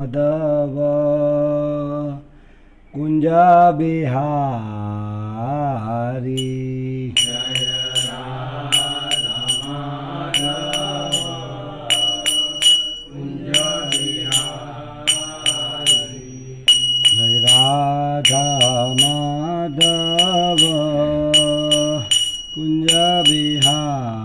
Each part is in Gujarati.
माधव कुंज बिहारी जय राधा माधव कुंज बिहारी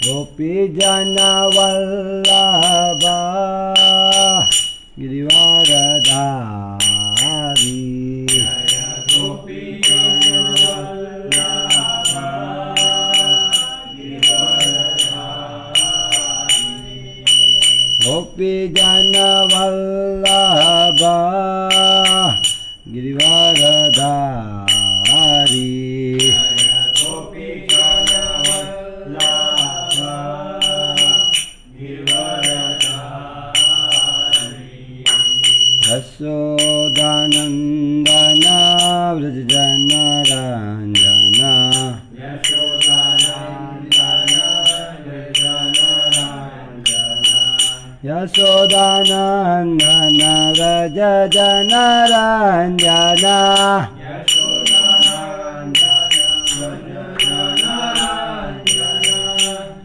गोपी जन वल्लभ गिरिवरधारी गोपी जन वल्लभ गिरिवरधारी यशोदानंदन व्रज जन रंजन यशोदानंदन व्रज जन रंजन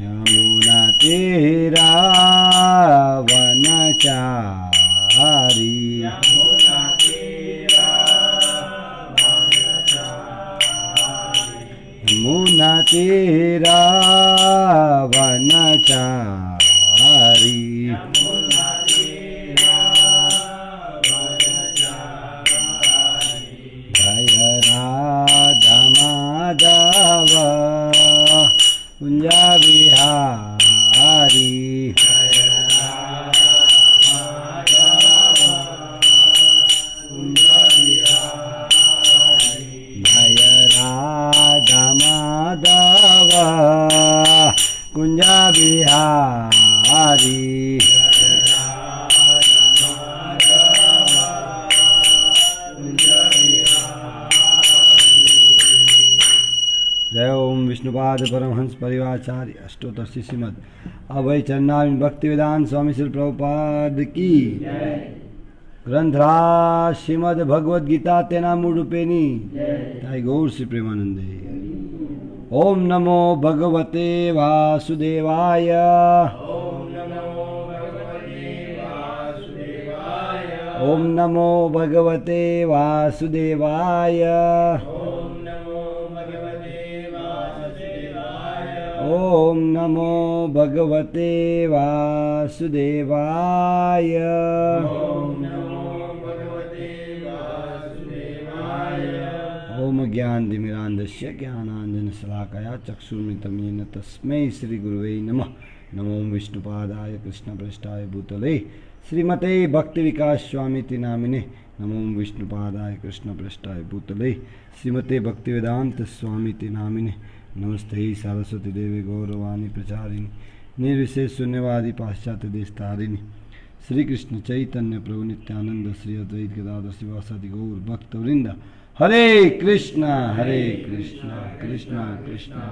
यमुना तीरा वनचारी यमुना तीरा वनचारी जय राधा माधव कुंज बिहारी जय राधा माधव कुंज बिहारी जय ओम विष्णुपाद परमहंस परिवाचार्य अष्टोत्तर श्रीमद अभय चरणारिंद भक्ति वेदांत स्वामी श्री प्रभुपाद की ग्रंथराज श्रीमद भगवद गीता तेना मूल रूपेणी ताई गौर श्री प्रेमानंदे। ओम नमो भगवते वासुदेवाय ओम नमो भगवते वासुदेवाय ओम नमो भगवते वासुदेवाय ओम ज्ञानतिमिरान्धस्य ज्ञानाञ्जनशलाकया चक्षुर्मिलितं येन तस्मै श्रीगुरुवे नमः। नमो विष्णुपादाय कृष्णप्रेष्ठाय भूतले श्रीमते भक्तिविकास स्वामिति नामिने नमो विष्णुपादाय कृष्णप्रेष्ठाय भूतले श्रीमते भक्तिवेदांत स्वामिति नामिने नमस्ते सरस्वती देवी गौरवाणी प्रचारिणी निर्विशेष शून्यवादी पाश्चात्य देशतारिणी श्री कृष्ण चैतन्य प्रभु नित्यानंद श्री अद्वैत गदाधर शिवासादि गौर भक्तवृंद हरे कृष्ण कृष्ण कृष्ण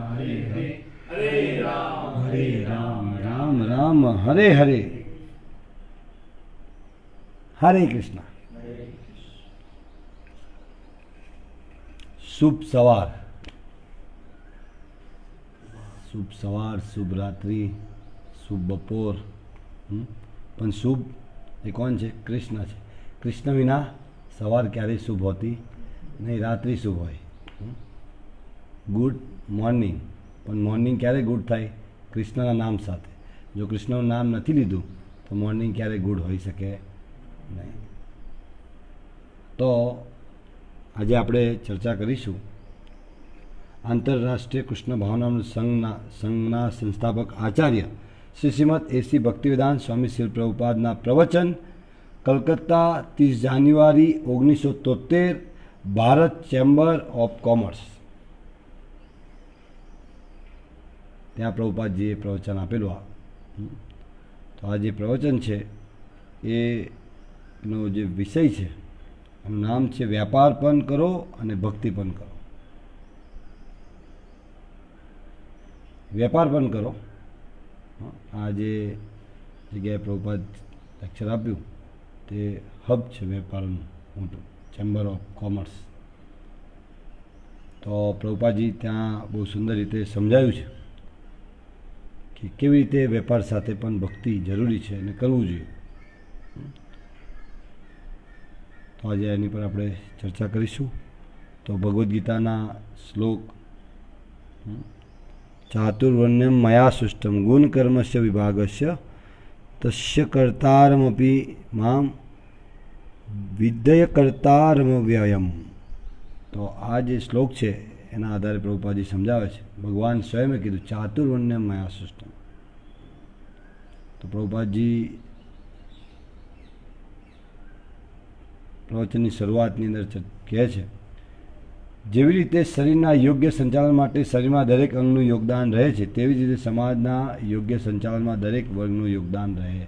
हरे हरे हरे राम राम राम हरे हरे हरे कृष्ण। शुभ सवार शुभ रात्रि शुभ बपोर पण शुभ એ કોણ છે? કૃષ્ણ છે. કૃષ્ણ વિના સવાર ક્યારેય શુભ હોતી નહીં, રાત્રિ શુભ હોય. ગુડ મોર્નિંગ, પણ મોર્નિંગ ક્યારે ગુડ થાય? કૃષ્ણના નામ સાથે. જો કૃષ્ણનું નામ નથી લીધું તો મોર્નિંગ ક્યારેય ગુડ હોઈ શકે નહીં. તો આજે આપણે ચર્ચા કરીશું આંતરરાષ્ટ્રીય કૃષ્ણ ભાવનામૃત સંઘના સંસ્થાપક આચાર્ય શ્રી શ્રીમદ એસી ભક્તિવેદાંત સ્વામી શ્રી પ્રભુપાદના પ્રવચન કલકત્તા 30 જાન્યુઆરી 1973 ભારત ચેમ્બર ઓફ કોમર્સ ત્યાં પ્રભુપાદજીએ પ્રવચન આપેલું. તો આ જે પ્રવચન છે એનો જે વિષય છે એનું નામ છે વ્યાપાર પણ કરો અને ભક્તિ પણ કરો. વેપાર પણ કરો. આ જે જગ્યાએ પ્રભુપાદ લેક્ચર આપ્યું તે હબ છે વેપારનું મોટું, ચેમ્બર ઓફ કોમર્સ. તો પ્રભુપાદજી ત્યાં બહુ સુંદર રીતે સમજાવ્યું છે કે કેવી રીતે વેપાર સાથે પણ ભક્તિ જરૂરી છે અને કરવું જોઈએ. તો આજે એની પર આપણે ચર્ચા કરીશું. તો ભગવદ્ ગીતાના શ્લોક ચાતુર્વર્ણ્યમ મયા સૃષ્ટમ ગુણ કર્મસ્ય વિભાગસ્ય તસ્ય કર્તારમપી મામ વિદ્ય કર્તારમવ્યયમ. તો આ જે શ્લોક છે એના આધારે પ્રભુપાદજી સમજાવે છે. ભગવાન સ્વયંએ કીધું ચાતુર્વર્ણ્યમ મયા સૃષ્ટમ. તો પ્રભુપાદજી પ્રવચનની શરૂઆતની અંદર કહે છે જેવી રીતે શરીરના યોગ્ય સંચાલન માટે શરીરમાં દરેક અંગનું યોગદાન રહે છે તેવી જ રીતે સમાજના યોગ્ય સંચાલનમાં દરેક વર્ગનું યોગદાન રહે.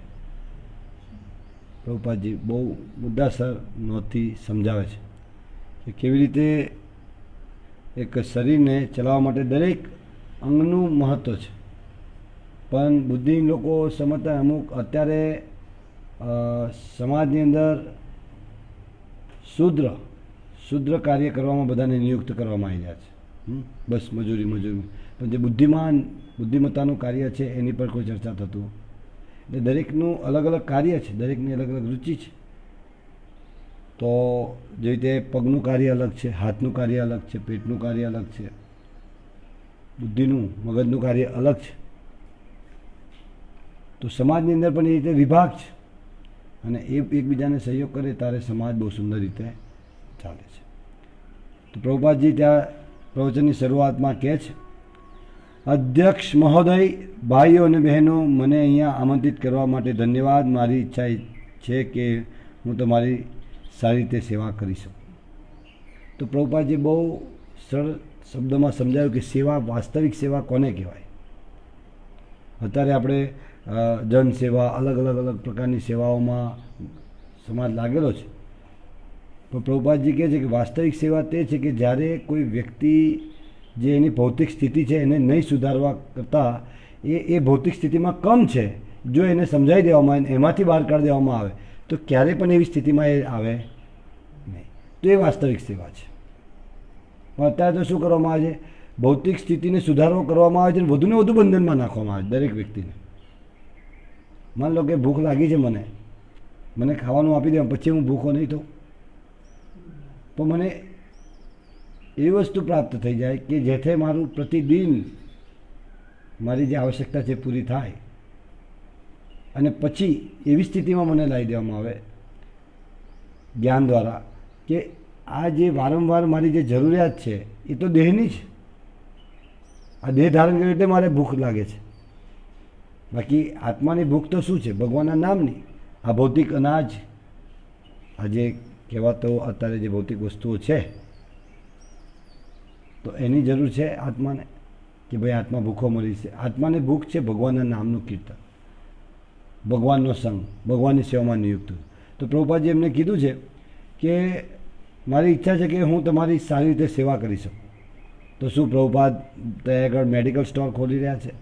પ્રભુપાદજી બહુ મુદ્દાસર નોંધથી સમજાવે છે કે કેવી રીતે એક શરીરને ચલાવવા માટે દરેક અંગનું મહત્ત્વ છે. પણ બુદ્ધિ લોકો સમજતા અમુક અત્યારે સમાજની અંદર શુદ્ર કાર્ય કરવામાં બધાને નિયુક્ત કરવામાં આવી રહ્યા છે. બસ મજૂરી. પણ જે બુદ્ધિમત્તાનું કાર્ય છે એની પર કોઈ ચર્ચા થતું. એટલે દરેકનું અલગ અલગ કાર્ય છે, દરેકની અલગ અલગ રુચિ છે. તો જે રીતે પગનું કાર્ય અલગ છે, હાથનું કાર્ય અલગ છે, પેટનું કાર્ય અલગ છે, બુદ્ધિનું મગજનું કાર્ય અલગ છે. તો સમાજની અંદર પણ એ રીતે વિભાગ છે અને એ એકબીજાને સહયોગ કરે ત્યારે સમાજ બહુ સુંદર રીતે ચાલે છે. તો પ્રભુપાદજી ત્યાં પ્રવચનની શરૂઆતમાં કહે છે અધ્યક્ષ મહોદય, ભાઈઓ અને બહેનો, મને અહીંયા આમંત્રિત કરવા માટે ધન્યવાદ. મારી ઈચ્છા છે કે હું તમારી સારી રીતે સેવા કરી શકું. તો પ્રભુપાદજી બહુ સરળ શબ્દોમાં સમજાવ્યું કે સેવા, વાસ્તવિક સેવા કોને કહેવાય. અત્યારે આપણે જનસેવા, અલગ પ્રકારની સેવાઓમાં સમાજ લાગેલો છે. પણ પ્રભુપાદજી કહે છે કે વાસ્તવિક સેવા તે છે કે જ્યારે કોઈ વ્યક્તિ જે એની ભૌતિક સ્થિતિ છે એને નહીં સુધારવા કરતાં એ ભૌતિક સ્થિતિમાં કમ છે, જો એને સમજાવી દેવામાં આવે, એમાંથી બહાર કાઢી દેવામાં આવે તો ક્યારેય પણ એવી સ્થિતિમાં એ આવે નહીં. તો એ વાસ્તવિક સેવા છે. પણ અત્યારે તો શું કરવામાં આવે છે, ભૌતિક સ્થિતિને સુધારો કરવામાં આવે છે અને વધુને વધુ બંધનમાં નાખવામાં આવે દરેક વ્યક્તિને. માન લો કે ભૂખ લાગી છે, મને ખાવાનું આપી દે, પછી હું ભૂખો નહીં થઉં. પણ મને એવી વસ્તુ પ્રાપ્ત થઈ જાય કે જેથી મારું પ્રતિદિન મારી જે આવશ્યકતા છે પૂરી થાય અને પછી એવી સ્થિતિમાં મને લાવી દેવામાં આવે જ્ઞાન દ્વારા કે આ જે વારંવાર મારી જે જરૂરિયાત છે એ તો દેહની છે. આ દેહ ધારણ કર્યું એટલે મારે ભૂખ લાગે છે. બાકી આત્માની ભૂખ તો શું છે, ભગવાનના નામની. આ ભૌતિક અનાજ, આ જે કહેવાતો અત્યારે જે ભૌતિક વસ્તુઓ છે તો એની જરૂર છે આત્માને કે ભાઈ આત્મા ભૂખો મરી છે. આત્માને ભૂખ છે ભગવાનના નામનું કીર્તન, ભગવાનનો સંગ, ભગવાનની સેવામાં નિયુક્ત. તો પ્રભુપાદજી એમને કીધું છે કે મારી ઈચ્છા છે કે હું તમારી સારી રીતે સેવા કરી શકું. તો શું પ્રભુપાદ ત્યાં આગળ મેડિકલ સ્ટોર ખોલી રહ્યા છે,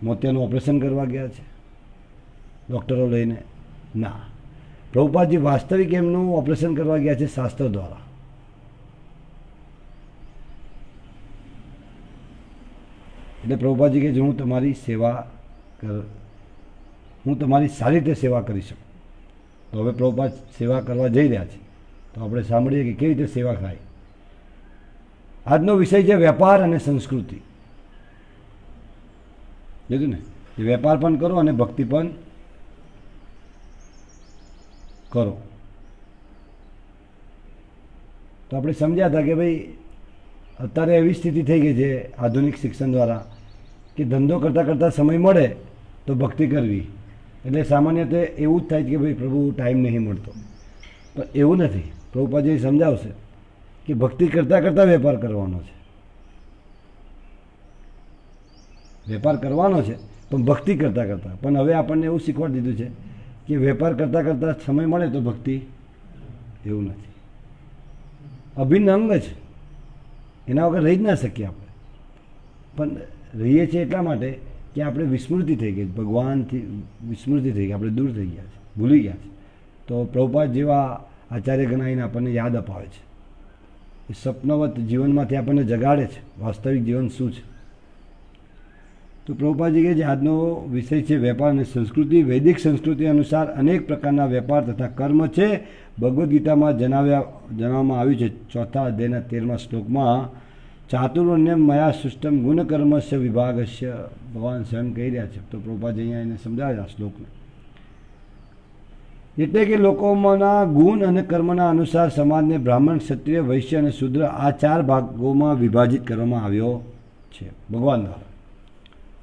મોતિયાનું ઓપરેશન કરવા ગયા છે ડૉક્ટરો લઈને? ના, પ્રભુપાદજી વાસ્તવિક એમનું ઓપરેશન કરવા ગયા છે શાસ્ત્ર દ્વારા. એટલે પ્રભુપાદજી કહે છે હું તમારી સારી રીતે સેવા કરી શકું. તો હવે પ્રભુપાદ સેવા કરવા જઈ રહ્યા છે. તો આપણે સાંભળીએ કે કેવી રીતે સેવા થાય. આજનો વિષય છે વેપાર અને સંસ્કૃતિ. જોયું ને, એ વેપાર પણ કરો અને ભક્તિ પણ કરો. તો આપણે સમજ્યા હતા કે ભાઈ અત્યારે એવી સ્થિતિ થઈ ગઈ છે આધુનિક શિક્ષણ દ્વારા કે ધંધો કરતાં સમય મળે તો ભક્તિ કરવી. એટલે સામાન્યતે એવું જ થાય કે ભાઈ પ્રભુ ટાઈમ નહીં મળતો. પણ એવું નથી. પ્રભુપાદજી સમજાવશે કે ભક્તિ કરતાં વેપાર કરવાનો છે. વેપાર કરવાનો છે પણ ભક્તિ કરતાં. પણ હવે આપણને એવું શીખવાડી દીધું છે કે વેપાર કરતાં સમય મળે તો ભક્તિ એવું નથી, અભિન્ન અંગ છે, એના વગર રહી જ ના શકીએ આપણે. પણ રહીએ છીએ એટલા માટે કે આપણે વિસ્મૃતિ થઈ ગઈ, ભગવાનથી વિસ્મૃતિ થઈ ગઈ, આપણે દૂર થઈ ગયા છે, ભૂલી ગયા છે. તો પ્રભુપાદ જેવા આચાર્ય ગણાઈને આપણને યાદ અપાવે છે, એ સ્વપ્નવત જીવનમાંથી આપણને જગાડે છે વાસ્તવિક જીવન શું છે. તો પ્રભુપાદજી કહે છે આજનો વિષય છે વેપાર અને સંસ્કૃતિ. વૈદિક સંસ્કૃતિ અનુસાર અનેક પ્રકારના વેપાર તથા કર્મ છે. ભગવદ્ ગીતામાં જણાવવામાં આવ્યું છે 4થા અધ્યાયના 13મા શ્લોકમાં, ચાતુર્વર્ણ્ય મયા સૃષ્ટમ ગુણકર્મસ્ય વિભાગસ્ય. ભગવાન સ્વયં કહી રહ્યા છે. તો પ્રભુપાદજી અહીંયા એને સમજાવે આ શ્લોકને, એટલે કે લોકોમાંના ગુણ અને કર્મના અનુસાર સમાજને બ્રાહ્મણ, ક્ષત્રિય, વૈશ્ય અને શૂદ્ર આ 4 ભાગોમાં વિભાજિત કરવામાં આવ્યો છે ભગવાન દ્વારા.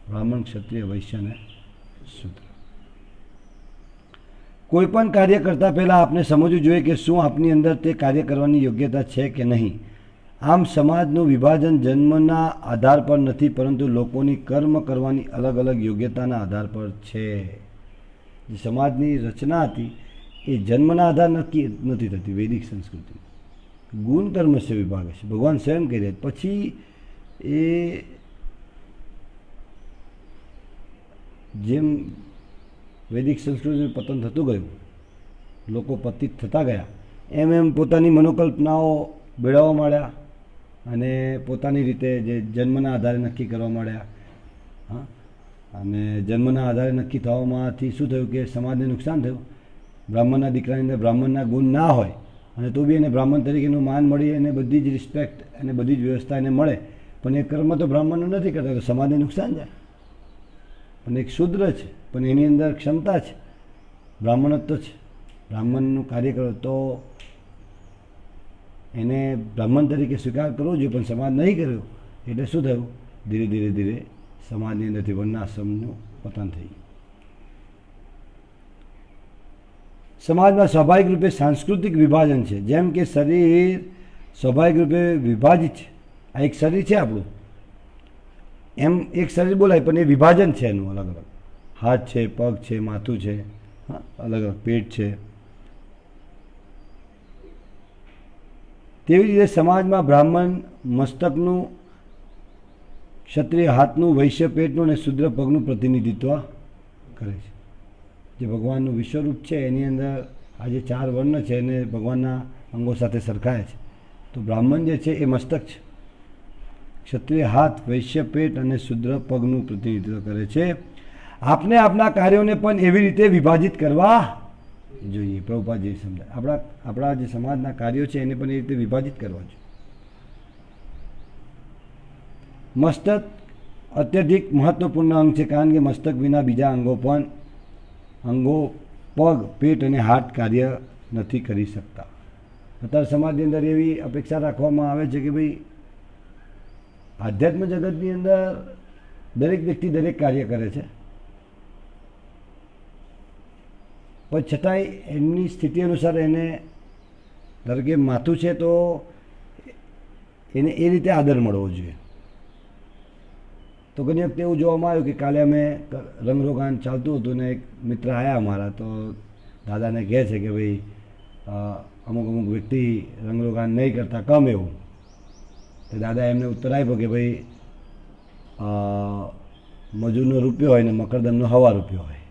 બ્રાહ્મણ, ક્ષત્રિય, વૈશ્ય અને શૂદ્ર. કોઈ પણ કાર્ય કરતાં પહેલાં આપણે સમજવું જોઈએ કે શું આપની અંદર તે કાર્ય કરવાની યોગ્યતા છે કે નહીં. આમ સમાજનું વિભાજન જન્મના આધાર પર નથી, પરંતુ લોકોની કર્મ કરવાની અલગ અલગ યોગ્યતાના આધાર પર છે. જે સમાજની રચના હતી એ જન્મના આધાર નક્કી નથી થતી. વૈદિક સંસ્કૃતિ ગુણ કર્મસ્ય વિભાગ છે, ભગવાન સ્વયં કહી રહ્યા. પછી એ જેમ વૈદિક સંસ્કૃતિનું પતન થતું ગયું, લોકો પતિત થતા ગયા, એમ એમ પોતાની મનોકલ્પનાઓ બેળવવા માંડ્યા અને પોતાની રીતે જે જન્મના આધારે નક્કી કરવા માંડ્યા. હા, અને જન્મના આધારે નક્કી થવામાંથી શું થયું કે સમાજને નુકસાન થયું. બ્રાહ્મણના દીકરાની અંદર બ્રાહ્મણના ગુણ ના હોય અને તો બી એને બ્રાહ્મણ તરીકેનું માન મળી, એને બધી જ રિસ્પેક્ટ અને બધી જ વ્યવસ્થા એને મળે, પણ એ કર્મ તો બ્રાહ્મણનું નથી કરતા, તો સમાજને નુકસાન જાય. અને એક શૂદ્ર છે પણ એની અંદર ક્ષમતા છે, બ્રાહ્મણત્વ છે, બ્રાહ્મણનું કાર્ય કરો તો એને બ્રાહ્મણ તરીકે સ્વીકાર કરવો જોઈએ, પણ સમાજ નહીં કર્યો એટલે શું થયું, ધીરે ધીરે ધીરે સમાજની અંદરથી વર્ણાશ્રમનું પતન થઈ ગયું. સમાજમાં સ્વાભાવિક રૂપે સાંસ્કૃતિક વિભાજન છે. જેમ કે શરીર સ્વાભાવિક રૂપે વિભાજિત છે, આ એક શરીર છે આપણું, એમ એક શરીર બોલાય પણ એ વિભાજન છે એનું અલગ અલગ. હાથ છે, પગ છે, માથું છે, હા, અલગ અલગ પેટ છે. તેવી રીતે સમાજમાં બ્રાહ્મણ મસ્તકનું, ક્ષત્રિય હાથનું, વૈશ્ય પેટનું અને શૂદ્ર પગનું પ્રતિનિધિત્વ કરે છે. જે ભગવાનનું વિશ્વરૂપ છે એની અંદર આ જે 4 વર્ણ છે એને ભગવાનના અંગો સાથે સરખાય છે. તો બ્રાહ્મણ જે છે એ મસ્તક છે, ક્ષત્રિય હાથ, વૈશ્ય પેટ અને શૂદ્ર પગનું પ્રતિનિધિત્વ કરે છે. આપને આપના કાર્યોને પણ એવી રીતે વિભાજિત કરવા જોઈએ. પ્રભુપાદજી સમજાય, આપણા જે સમાજના કાર્યો છે એને પણ એ રીતે વિભાજિત કરવા જોઈએ. મસ્તક અત્યધિક મહત્વપૂર્ણ અંગ છે, કારણ કે મસ્તક વિના બીજા અંગો પગ, પેટ અને હાથ કાર્ય નથી કરી શકતા. અત્યારે સમાજની અંદર એવી અપેક્ષા રાખવામાં આવે છે કે ભાઈ આધ્યાત્મ જગતની અંદર દરેક વ્યક્તિ દરેક કાર્ય કરે છે, પણ છતાંય એમની સ્થિતિ અનુસાર એને, ધારો કે માથું છે તો એને એ રીતે આદર મળવો જોઈએ. તો ઘણી વખતે એવું જોવામાં આવ્યું કે કાલે અમે રંગરોગાન ચાલતું હતું ને એક મિત્ર આવ્યા અમારા, તો દાદાને કહે છે કે ભાઈ અમુક વ્યક્તિ રંગરોગાન નહીં કરતા, કમ એવું. તો દાદા એમને ઉત્તર આપ્યો કે ભાઈ મજૂરનો રૂપિયો હોય ને મકરદમનો 1.5 રૂપિયો હોય.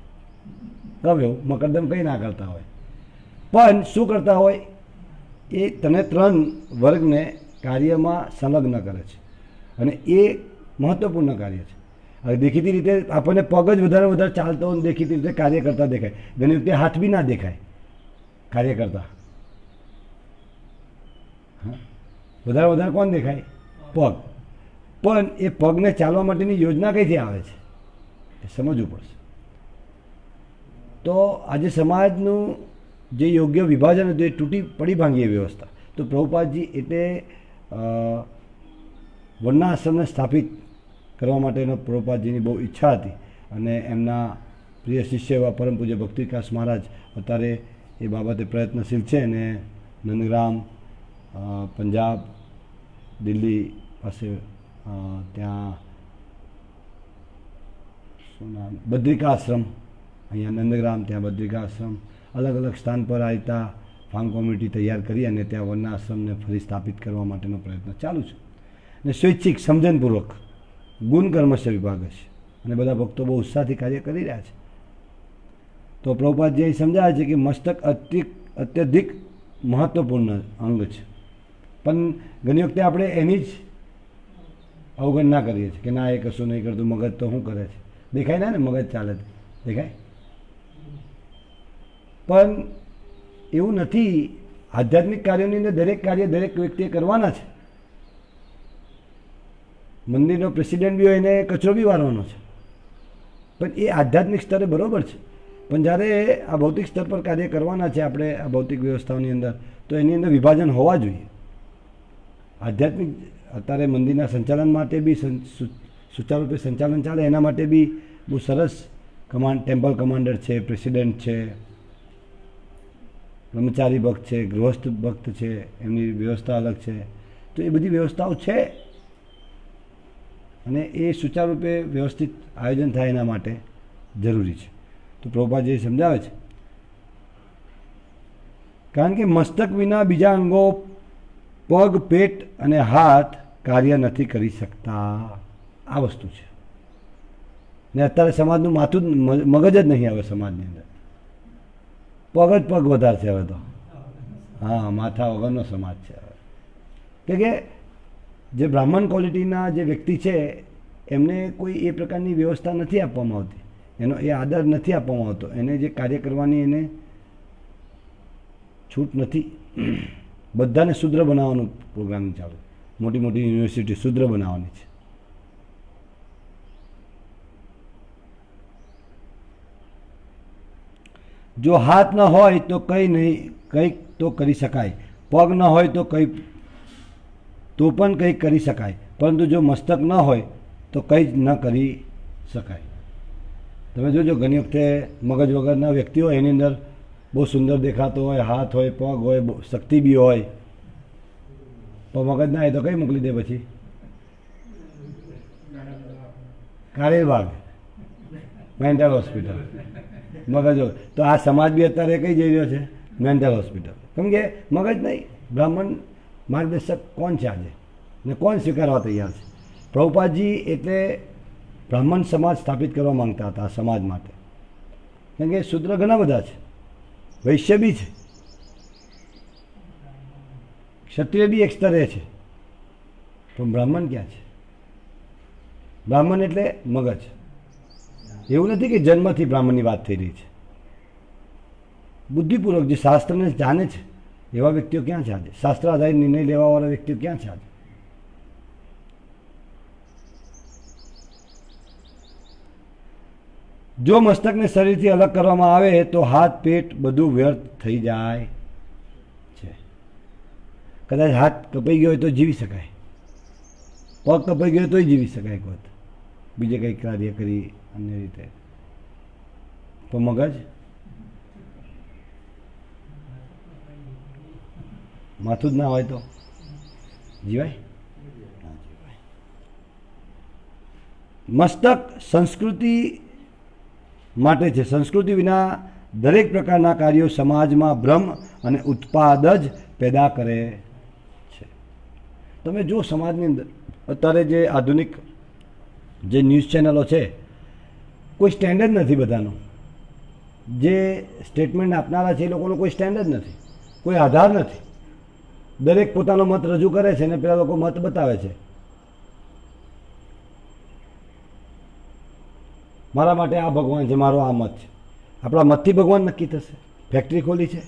કમ એવું, મકરદમ કંઈ ના કરતા હોય, પણ શું કરતા હોય એ તને 3 વર્ગને કાર્યમાં સંલગ્ન કરે છે અને એ મહત્વપૂર્ણ કાર્ય છે. હવે દેખીતી રીતે આપણને પગ જ વધારે ચાલતો હોય, દેખીતી રીતે કાર્ય કરતા દેખાય, ઘણી વખતે હાથ બી ના દેખાય કાર્ય કરતા. હા, વધારે કોણ દેખાય? પગ. પણ એ પગને ચાલવા માટેની યોજના કઈથી આવે છે એ સમજવું પડશે. તો આજે સમાજનું જે યોગ્ય વિભાજન હતું એ તૂટી પડી ભાંગી એ વ્યવસ્થા. તો પ્રભુપાદજી એટલે વર્ણાશ્રમને સ્થાપિત કરવા માટેનો પ્રભુપાદજીની બહુ ઈચ્છા હતી અને એમના પ્રિય શિષ્ય એવા પરમ પૂજ્ય ભક્તિ વિકાસ મહારાજ અત્યારે એ બાબતે પ્રયત્નશીલ છે અને નંદગ્રામ, પંજાબ, દિલ્હી પાસે ત્યાં શું નામ, બદ્રિકાશ્રમ, અહીંયા નંદગ્રામ, ત્યાં બદ્રિકાશ્રમ, અલગ અલગ સ્થાન પર આ રીતના ફાર્મ કોમ્યુનિટી તૈયાર કરી અને ત્યાં વર્ણાશ્રમને ફરી સ્થાપિત કરવા માટેનો પ્રયત્ન ચાલુ છે. અને સ્વૈચ્છિક સમજણપૂર્વક ગુણ કર્મશ વિભાગ છે અને બધા ભક્તો બહુ ઉત્સાહથી કાર્ય કરી રહ્યા છે. તો પ્રભુપાદજી સમજાવે છે કે મસ્તક અત્યધિક મહત્ત્વપૂર્ણ અંગ છે, પણ ઘણી વખતે આપણે એની જ અવગણના કરીએ છીએ કે ના એ કશું નહીં કરતું, મગજ તો શું કરે છે, દેખાય ને મગજ ચાલે દેખાય. પણ એવું નથી. આધ્યાત્મિક કાર્યોની અંદર દરેક કાર્ય દરેક વ્યક્તિએ કરવાના છે. મંદિરનો પ્રેસિડેન્ટ બી હોય એને કચરો બી વારવાનો છે, પણ એ આધ્યાત્મિક સ્તરે બરાબર છે. પણ જ્યારે આ ભૌતિક સ્તર પર કાર્ય કરવાના છે આપણે આ ભૌતિક વ્યવસ્થાઓની અંદર, તો એની અંદર વિભાજન હોવા જોઈએ. આધ્યાત્મિક અત્યારે મંદિરના સંચાલન માટે બી સુચારુરૂપે સંચાલન ચાલે એના માટે બી બહુ સરસ ટેમ્પલ કમાન્ડર છે, પ્રેસિડેન્ટ છે, બ્રહ્મચારી ભક્ત છે, ગૃહસ્થ ભક્ત છે, એમની વ્યવસ્થા અલગ છે. તો એ બધી વ્યવસ્થાઓ છે અને એ સુચારુરૂપે વ્યવસ્થિત આયોજન થાય એના માટે જરૂરી છે. તો પ્રભુપાદજી સમજાવે છે કારણ કે મસ્તક વિના બીજા અંગો પગ, પેટ અને હાથ કાર્ય નથી કરી શકતા. આ વસ્તુ છે. ને અત્યારે સમાજનું માથું મગજ જ નહીં આવે સમાજની અંદર. પગ જ પગ વધારે છે હવે તો. હા, માથા વગરનો સમાજ છે હવે. કે જે બ્રાહ્મણ ક્વોલિટીના જે વ્યક્તિ છે એમને કોઈ એ પ્રકારની વ્યવસ્થા નથી આપવામાં આવતી, એનો એ આદર નથી આપવામાં આવતો, એને જે કાર્ય કરવાની એને છૂટ નથી. બધાને શૂદ્ર બનાવવાનું પ્રોગ્રામિંગ ચાલુ, મોટી મોટી યુનિવર્સિટી શૂદ્ર બનાવવાની છે. જો હાથ ન હોય તો કંઈ નહીં, કંઈક તો કરી શકાય. પગ ન હોય તો પણ કંઈક કરી શકાય, પરંતુ જો મસ્તક ન હોય તો કંઈ જ ન કરી શકાય. તમે જોજો ઘણી વખતે મગજ વગરના વ્યક્તિઓ એની અંદર બહુ સુંદર દેખાતો હોય, હાથ હોય, પગ હોય, શક્તિ બી હોય, પણ મગજ ના એ તો કઈ મોકલી દે પછી કારેલબાગ મેન્ટલ હોસ્પિટલ. મગજ તો આ સમાજ બી અત્યારે કઈ જઈ રહ્યો છે? Mental hospital. કેમ કે મગજ નહીં. બ્રાહ્મણ માર્ગદર્શક કોણ છે આજે ને કોણ સ્વીકારવા તૈયાર છે? પ્રભુપાદજી એટલે બ્રાહ્મણ સમાજ સ્થાપિત કરવા માંગતા હતા સમાજ માટે. કેમ કે શૂદ્ર ઘણા બધા છે, વૈશ્ય બી છે, ક્ષત્રિય બી એક સ્તરે છે, પણ બ્રાહ્મણ ક્યાં છે? બ્રાહ્મણ એટલે મગજ. એવું નથી કે જન્મથી બ્રાહ્મણની વાત થઈ રહી છે. બુદ્ધિપૂર્વક જે શાસ્ત્રને જાણે છે એવા વ્યક્તિઓ ક્યાં છે આજે? શાસ્ત્ર આધારિત નિર્ણય લેવાવાળા વ્યક્તિઓ ક્યાં છે આજે? જો મસ્તકને શરીરથી અલગ કરવામાં આવે તો હાથ, પેટ બધું વ્યર્થ થઈ જાય છે. કદાચ હાથ કપાઈ ગયો હોય તો જીવી શકાય, પગ કપાઈ ગયો તોય જીવી શકાય, એક વખત બીજે કંઈક કાર્ય કરી અન્ય રીતે. તો મગજ માથું જ ના હોય તો જીવાય? ના જીવાય. મસ્તક સંસ્કૃતિ માટે છે. સંસ્કૃતિ વિના દરેક પ્રકારના કાર્યો સમાજમાં ભ્રમ અને ઉત્પાદ જ પેદા કરે છે. તમે જો સમાજની અંદર અત્યારે જે આધુનિક જે ન્યૂઝ ચેનલો છે, કોઈ સ્ટેન્ડર્ડ નથી બધાનો. જે સ્ટેટમેન્ટ આપનારા છે એ લોકોનો કોઈ સ્ટેન્ડર્ડ નથી, કોઈ આધાર નથી. દરેક પોતાનો મત રજૂ કરે છે અને પેલા લોકો મત બતાવે છે. મારા માટે આ ભગવાન છે, મારો આ મત છે. આપણા મતથી ભગવાન નક્કી થશે? ફેક્ટરી ખોલી છે.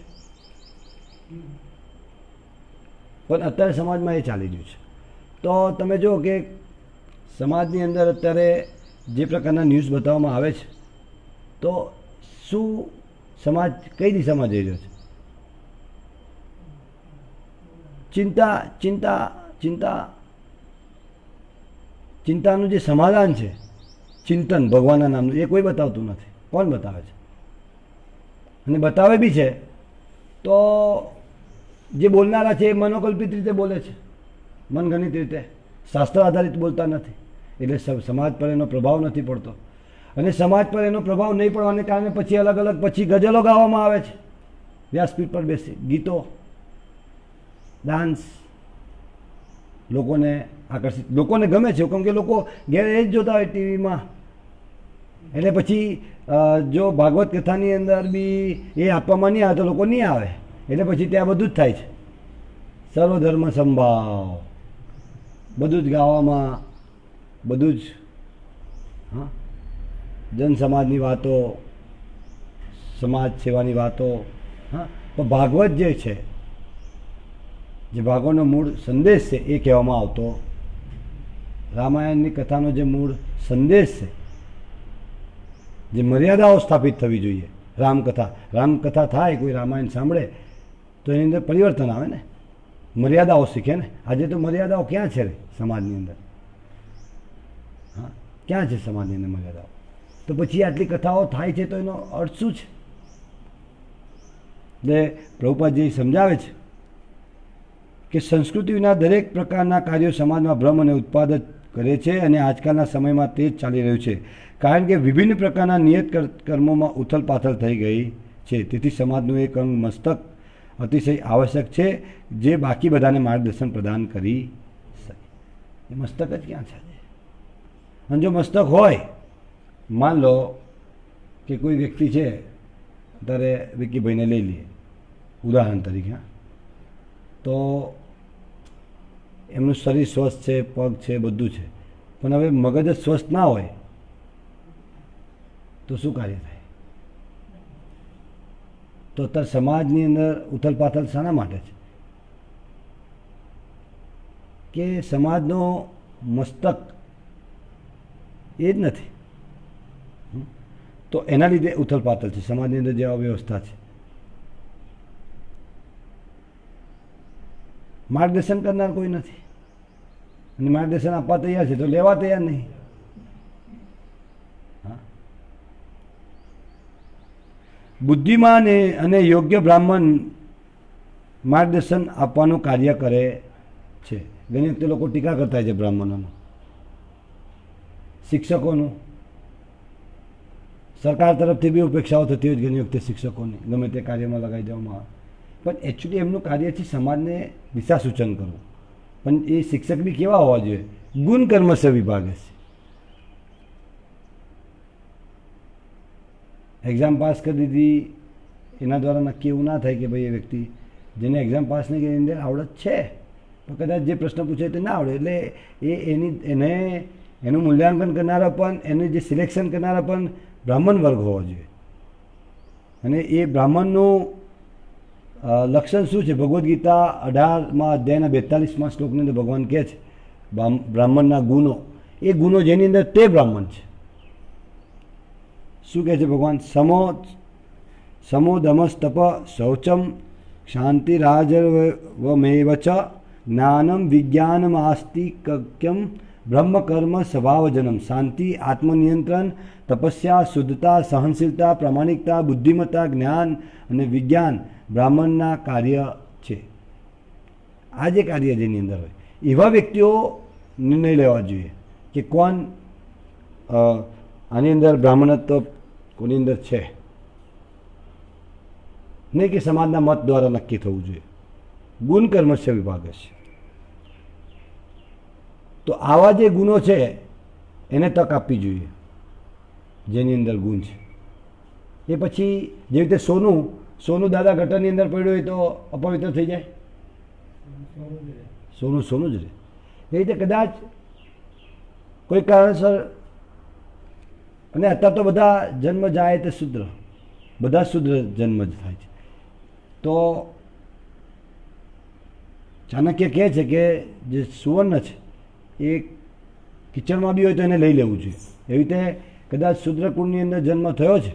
પણ અત્યારે સમાજમાં એ ચાલી રહ્યું છે. તો તમે જુઓ કે સમાજની અંદર અત્યારે જે પ્રકારના ન્યૂઝ બતાવવામાં આવે છે, તો શું સમાજ કઈ દિશામાં જઈ રહ્યો છે? ચિંતા ચિંતા ચિંતા ચિંતાનું જે સમાધાન છે, ચિંતન ભગવાનના નામનું, એ કોઈ બતાવતું નથી. કોણ બતાવે છે? અને બતાવે બી છે તો જે બોલનારા છે એ મનોકલ્પિત રીતે બોલે છે, મનગણિત રીતે, શાસ્ત્ર આધારિત બોલતા નથી. એટલે સમાજ પર એનો પ્રભાવ નથી પડતો. અને સમાજ પર એનો પ્રભાવ નહીં પડવાને કારણે પછી અલગ અલગ પછી ગઝલો ગાવામાં આવે છે. વ્યાસપીઠ પર બેસી ગીતો, ડાન્સ લોકોને આકર્ષિત, લોકોને ગમે છે કેમ કે લોકો ઘેર એ જ જોતા હોય ટીવીમાં. એટલે પછી જો ભાગવત કથાની અંદર બી એ આપવામાં નહીં આવે તો લોકો નહીં આવે, એટલે પછી ત્યાં બધું જ થાય છે. સર્વધર્મ સંભાવ બધું જ ગાવામાં, બધું જ હા જન સમાજની વાતો, સમાજ સેવાની વાતો. હા, પણ ભાગવત જે છે, જે ભાગવતનો મૂળ સંદેશ છે એ કહેવામાં આવતો. રામાયણની કથાનો જે મૂળ સંદેશ છે, જે મર્યાદાઓ સ્થાપિત થવી જોઈએ, રામકથા થાય, કોઈ રામાયણ સાંભળે તો એની અંદર પરિવર્તન આવે ને, મર્યાદાઓ શીખે ને. આજે તો મર્યાદાઓ ક્યાં છે રે સમાજની અંદર? હા, ક્યાં છે સમાજની અંદર મર્યાદાઓ? તો પછી આટલી કથાઓ થાય છે તો એનો અર્થ શું છે? એટલે પ્રભુપાદજી સમજાવે છે કે સંસ્કૃતિ વિના દરેક પ્રકારના કાર્યો સમાજમાં ભ્રમ અને ઉત્પાદન કરે છે, અને આજકાલના સમયમાં તે જ ચાલી રહ્યું છે. કારણ કે વિભિન્ન પ્રકારના નિયત કર્મોમાં ઉથલપાથલ થઈ ગઈ છે. તેથી સમાજનું એક અંગ મસ્તક અતિશય આવશ્યક છે, જે બાકી બધાને માર્ગદર્શન પ્રદાન કરી શકે. એ મસ્તક જ ક્યાં છે? અને જો મસ્તક હોય, માન લો કે કોઈ વ્યક્તિ છે, ત્યારે વિક્કીભાઈને લઈ લઈએ ઉદાહરણ તરીકે, તો એમનું શરીર સ્વસ્થ છે, પગ છે, બધું છે, પણ હવે મગજ જ સ્વસ્થ ના હોય તો શું કાર્ય થાય? તો અત્યારે સમાજની અંદર ઉથલપાથલ શાના માટે છે? કે સમાજનો મસ્તક એ જ નથી, તો એના લીધે ઉથલપાથલ છે. સમાજની અંદર જે અવ્યવસ્થા છે, માર્ગદર્શન કરનાર કોઈ નથી, અને માર્ગદર્શન આપવા તૈયાર છે તો લેવા તૈયાર નહીં. બુદ્ધિમાન અને યોગ્ય બ્રાહ્મણ માર્ગદર્શન આપવાનું કાર્ય કરે છે. ઘણી વખતે લોકો ટીકા કરતા છે બ્રાહ્મણોનું, શિક્ષકોનું. સરકાર તરફથી બી ઉપેક્ષાઓ થતી હોય ઘણી વખતે શિક્ષકોની, ગમે તે કાર્યમાં લગાવી દેવામાં આવે. પણ એકચ્યુઅલી એમનું કાર્ય છે સમાજને દિશા સૂચન કરવું. પણ એ શિક્ષક બી કેવા હોવા જોઈએ? ગુણ કર્મશ વિભાગે છે. એક્ઝામ પાસ કરી દીધી એના દ્વારા નક્કી એવું ના થાય કે ભાઈ એ વ્યક્તિ જેને એક્ઝામ પાસ નહીં કરી એની અંદર આવડત છે, તો કદાચ જે પ્રશ્ન પૂછે તે ના આવડે, એટલે એનું મૂલ્યાંકન કરનારા પણ, એનું જે સિલેક્શન કરનારા પણ બ્રાહ્મણ વર્ગ હોવો જોઈએ. અને એ બ્રાહ્મણનું લક્ષણ શું છે? ભગવદ્ ગીતા 18મા અધ્યાયના 42મા શ્લોકની અંદર ભગવાન કહે છે બ્રાહ્મણના ગુણો, એ ગુણો જેની અંદર તે બ્રાહ્મણ છે. શું કહે છે ભગવાન? સમો દમસ્તપ શૌચમ શાંતિરાજર્વમેવ ચ જ્ઞાનમ વિજ્ઞાનમ આસ્તિક્યમ બ્રહ્મ કર્મ સ્વભાવજનમ. શાંતિ, આત્મનિયંત્રણ, તપસ્યા, શુદ્ધતા, સહનશીલતા, પ્રામાણિકતા, બુદ્ધિમત્તા, જ્ઞાન અને વિજ્ઞાન બ્રાહ્મણના કાર્ય છે. આ જે કાર્ય જેની અંદર હોય એવા વ્યક્તિઓ નિર્ણય લેવા જોઈએ કે કોણ આની અંદર બ્રાહ્મણત્વ કોની અંદર છે, નહીં કે સમાજના મત દ્વારા નક્કી થવું જોઈએ. ગુણ કર્મશ વિભાગે છે. તો આવા જે ગુણો છે એને તક આપવી જોઈએ, જેની અંદર ગુણ છે. એ પછી જેવી રીતે સોનું દાદા ગટરની અંદર પડ્યું હોય તો અપવિત્ર થઈ જાય? સોનું જ રહે. એ રીતે કદાચ કોઈ કારણસર, અને અત્યારે તો બધા જન્મ જાય તે શુદ્ર, બધા શુદ્ર જન્મ જ થાય છે. તો ચાણક્ય કહે છે કે જે સુવર્ણ છે એ કિચડમાં બી હોય તો એને લઈ લેવું જોઈએ. એવી રીતે કદાચ શુદ્ર કુળની અંદર જન્મ થયો છે